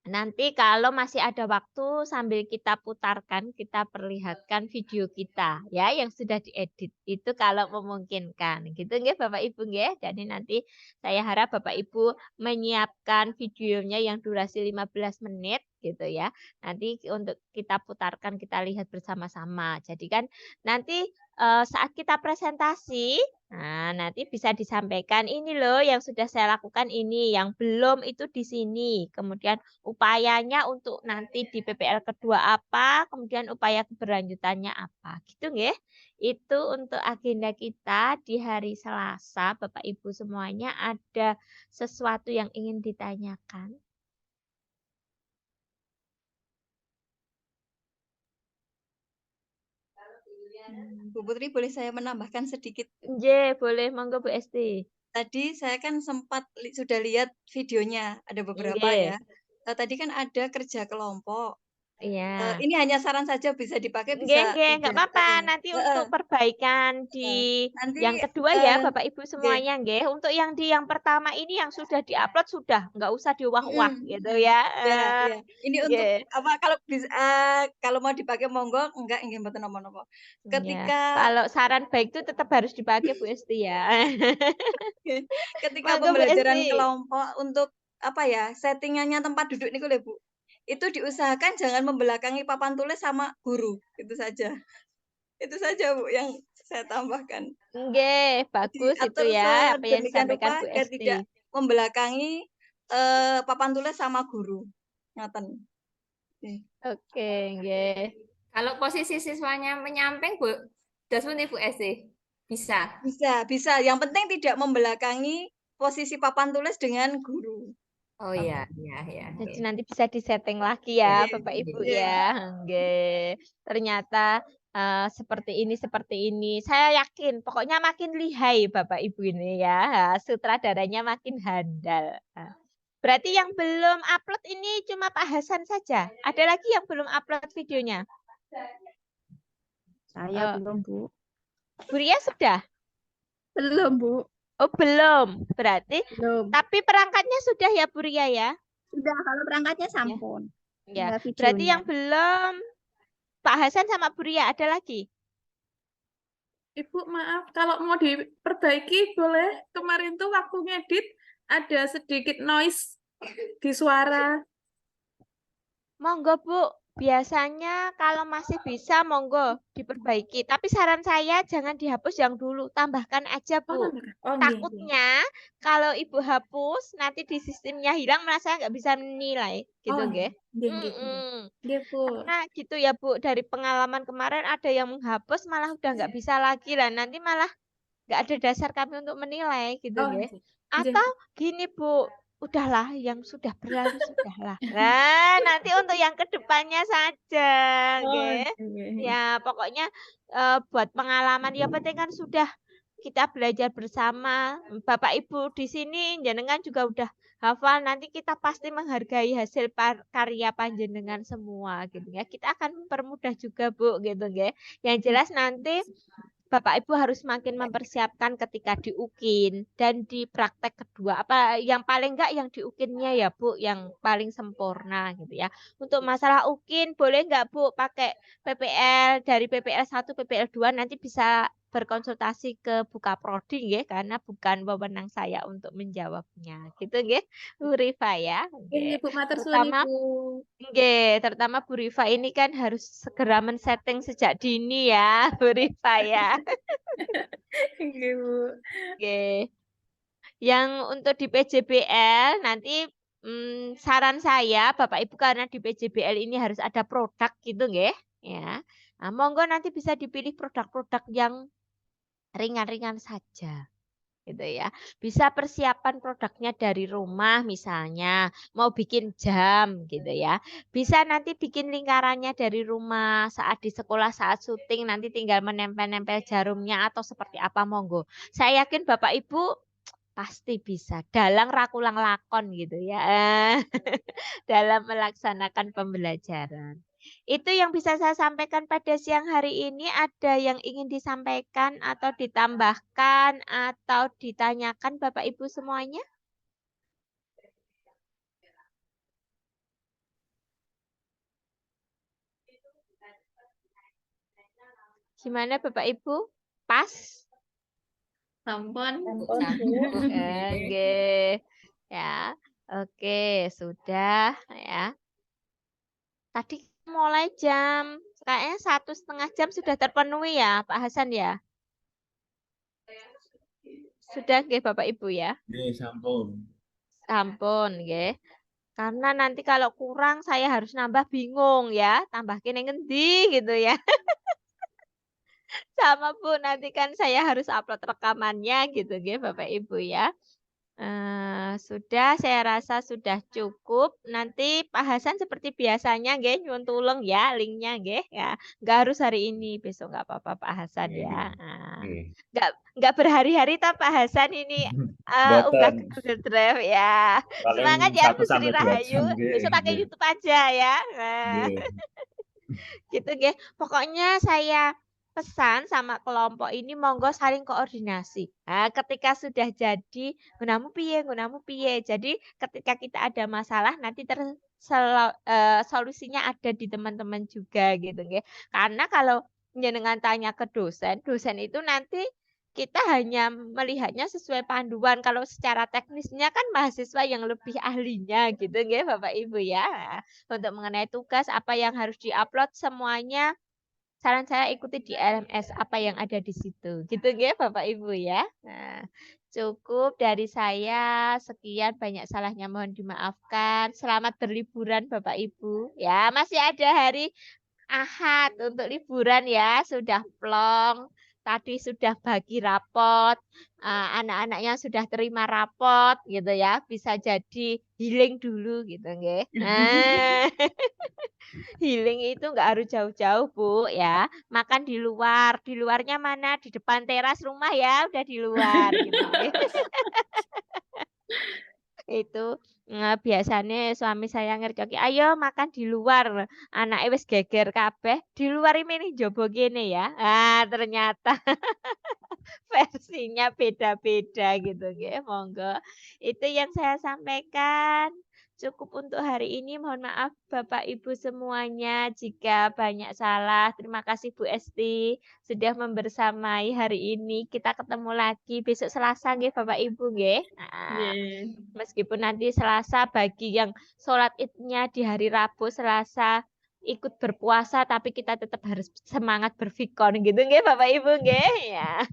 nanti kalau masih ada waktu sambil kita putarkan, kita perlihatkan video kita ya yang sudah diedit. Itu kalau memungkinkan. Gitu nggih Bapak Ibu nggih. Jadi nanti saya harap Bapak Ibu menyiapkan videonya yang durasi 15 menit gitu ya. Nanti untuk kita putarkan, kita lihat bersama-sama. Jadi kan nanti saat kita presentasi Nah, nanti bisa disampaikan ini loh yang sudah saya lakukan ini, yang belum itu di sini. Kemudian upayanya untuk nanti di PPL kedua apa, kemudian upaya keberlanjutannya apa. Gitu nggih. Itu untuk agenda kita di hari Selasa, Bapak Ibu semuanya ada sesuatu yang ingin ditanyakan? Bu Putri, boleh saya menambahkan sedikit? Nggih, boleh, monggo Bu Esti. Tadi saya kan sempat sudah lihat videonya, ada beberapa Nggih. ya. Tadi kan ada kerja kelompok. Iya. Ini hanya saran saja, bisa dipakai, Nggih, bisa nggih, nggak tidak. apa-apa. Nanti untuk perbaikan di Nanti yang kedua ya, eh, Bapak Ibu nggih. semuanya, nggih. Untuk yang di yang pertama ini yang sudah diupload sudah, nggak usah diwah-wah gitu ya. Ya, ya. Ini untuk Nggih. apa? Kalau bisa, kalau mau dipakai monggo, enggak nggih mboten napa-napa. Ya, Ketika kalau saran baik itu tetap harus dipakai Bu Esti ya. ketika Monggo Bu pembelajaran Esti. kelompok untuk apa ya, settingannya tempat duduk niku lho Bu. Itu diusahakan jangan membelakangi papan tulis sama guru, itu saja. Itu saja Bu yang saya tambahkan. Nggih, bagus itu Diatur ya apa yang sedemikian disampaikan rupa Bu agar tidak Esti. membelakangi papan tulis sama guru. Ngoten. Oke, nggih. Kalau posisi siswanya menyamping, Bu, dasmuni Bu Esti, bisa. Bisa. Yang penting tidak membelakangi posisi papan tulis dengan guru. Oh iya, iya. Jadi nanti bisa disetting lagi ya, Bapak Ibu ya. Nggih. Ternyata seperti ini. Saya yakin, pokoknya makin lihai Bapak Ibu ini ya. Sutradaranya makin handal. Berarti yang belum upload ini cuma Pak Hasan saja. Ada lagi yang belum upload videonya? Saya belum, Bu. Bu Ria sudah? Belum, Bu. Oh, belum. Berarti Belum. tapi perangkatnya sudah ya Bu Ria ya? Sudah, kalau perangkatnya sampun. Ya. Tinggal Berarti videonya. yang belum Pak Hasan sama Bu Ria ada lagi? Ibu maaf, kalau mau diperbaiki boleh. Kemarin tuh waktu ngedit ada sedikit noise di suara. Monggo Bu, biasanya kalau masih bisa monggo diperbaiki. Tapi saran saya jangan dihapus yang dulu, tambahkan aja Bu. Oh, Takutnya kalau Ibu hapus nanti di sistemnya hilang, malah saya nggak bisa menilai, gitu nggih. Karena gitu ya Bu, dari pengalaman kemarin ada yang menghapus malah udah nggak bisa lagi lah, nanti malah nggak ada dasar kami untuk menilai, gitu nggih. Atau gini Bu, udahlah yang sudah berlalu sudahlah. Nah, nanti untuk yang kedepannya saja, nggih. Ya, pokoknya buat pengalaman yang penting kan sudah kita belajar bersama. Bapak Ibu di sini jenengan juga udah hafal, nanti kita pasti menghargai hasil karya panjenengan semua gitu ya. Kita akan mempermudah juga Bu gitu nggih. Yang jelas nanti Bapak Ibu harus makin mempersiapkan ketika di UKIN dan di praktek kedua. Apa yang paling enggak yang di UKIN-nya ya Bu, yang paling sempurna gitu ya. Untuk masalah UKIN boleh enggak Bu pakai PPL dari PPL 1 PPL 2 nanti bisa berkonsultasi ke Bukaprodi nggih karena bukan wewenang saya untuk menjawabnya. Gitu nggih, Bu Rifa ya. Nggih. Ibu matur suwun Terutama Ibu. Nggih, terutama Bu Rifa ini kan harus segera men-setting sejak dini ya, Bu Rifa ya. Nggih, Bu. Oke. Yang untuk di PJBL nanti saran saya Bapak Ibu karena di PJBL ini harus ada produk gitu nggih, ya. Nah, monggo nanti bisa dipilih produk-produk yang ringan-ringan saja. Gitu ya. Bisa persiapan produknya dari rumah misalnya, mau bikin jam gitu ya. Bisa nanti bikin lingkarannya dari rumah, saat di sekolah, saat syuting nanti tinggal menempel-nempel jarumnya atau seperti apa monggo. Saya yakin Bapak Ibu pasti bisa. Dalang rakulang lakon gitu ya. Dalam melaksanakan pembelajaran. Itu yang bisa saya sampaikan pada siang hari ini. Ada yang ingin disampaikan atau ditambahkan atau ditanyakan Bapak Ibu semuanya? Gimana Bapak Ibu? Pas? Sampun. Oke. Ya. Oke, sudah ya. Tadi mulai kayaknya 1,5 jam sudah terpenuhi ya Pak Hasan ya? Sudah nggih Bapak Ibu ya? Nggih, sampun. Sampun nggih. Karena nanti kalau kurang saya harus nambah bingung ya, tambah kene ngendi gitu ya. Sama Bu, nanti kan saya harus upload rekamannya gitu nggih Bapak Ibu ya. Sudah, saya rasa sudah cukup. Nanti Pak Hasan seperti biasanya nggih nyuwun tulung ya linknya nggih ya. Nggak harus hari ini, besok nggak apa-apa Pak Hasan ya. Nggak berhari-hari toh Pak Hasan ini unggah ke Mboten. Google Drive ya. Semangat Paling ya Bu 1 Sri sampai 2 Rahayu. jam nggih. Besok pakai YouTube aja ya. Nggih. Gitu nggih. Pokoknya saya pesan sama kelompok ini monggo saling koordinasi. Nah, ketika sudah jadi, gunamu piye. Jadi ketika kita ada masalah nanti solusinya ada di teman-teman juga gitu nggih. Karena kalau jenengan tanya ke dosen, dosen itu nanti kita hanya melihatnya sesuai panduan. Kalau secara teknisnya kan mahasiswa yang lebih ahlinya gitu nggih Bapak Ibu ya. Untuk mengenai tugas apa yang harus diupload semuanya saran saya ikuti di LMS apa yang ada di situ. Gitu nggih Bapak Ibu ya. Nah, cukup dari saya. Sekian, banyak salahnya mohon dimaafkan. Selamat berliburan Bapak Ibu. Ya, masih ada hari Ahad untuk liburan ya. Sudah plong. Tadi sudah bagi rapot. Anak-anaknya sudah terima rapot gitu ya. Bisa jadi healing dulu gitu nggih. Healing itu nggak harus jauh-jauh, Bu, ya. Makan di luar. Di luarnya mana? Di depan teras rumah ya, udah di luar gitu nggih. Itu biasanya suami saya ngercoki, "Ayo makan di luar." Anake wis geger kabeh, "Di luar ini njaba kene ya." Ternyata versinya beda-beda gitu nggih, monggo. Itu yang saya sampaikan. Cukup untuk hari ini. Mohon maaf Bapak Ibu semuanya jika banyak salah. Terima kasih Bu Esti sudah membersamai hari ini. Kita ketemu lagi besok Selasa nggih Bapak Ibu nggih. Meskipun nanti Selasa bagi yang sholat Idnya di hari Rabu, Selasa ikut berpuasa tapi kita tetap harus semangat berfikon gitu nggih Bapak Ibu nggih ya.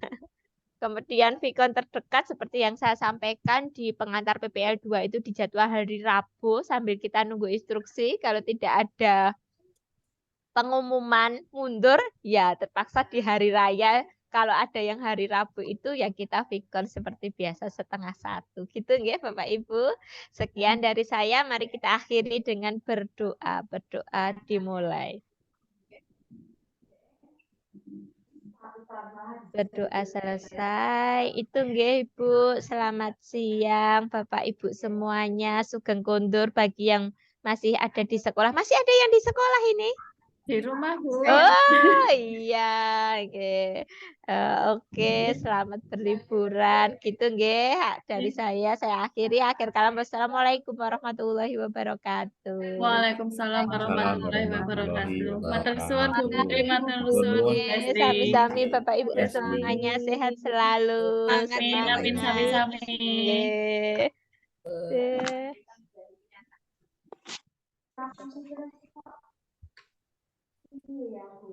Kemudian vikon terdekat seperti yang saya sampaikan di pengantar PPL 2 itu dijadwal hari Rabu sambil kita nunggu instruksi. Kalau tidak ada pengumuman mundur, ya terpaksa di hari raya. Kalau ada yang hari Rabu itu ya kita vikon seperti biasa 12:30. Gitu nggih Bapak Ibu. Sekian dari saya, mari kita akhiri dengan berdoa. Berdoa dimulai. Berdoa selesai. Itu nggih Ibu. Selamat siang Bapak Ibu semuanya. Sugeng kondur bagi yang masih ada di sekolah. Masih ada yang di sekolah ini? Di rumah, Bu. Oh iya, oke. Oke, selamat berliburan. Gitu nggih dari saya akhiri. Akhir kalam, wassalamualaikum warahmatullahi wabarakatuh. Waalaikumsalam warahmatullahi wabarakatuh. Matur suwun Bu Putri, matur suwun Bu Esti. Sami-sami Bapak Ibu semuanya sehat selalu. Amin, sami-sami. Iya, Bu.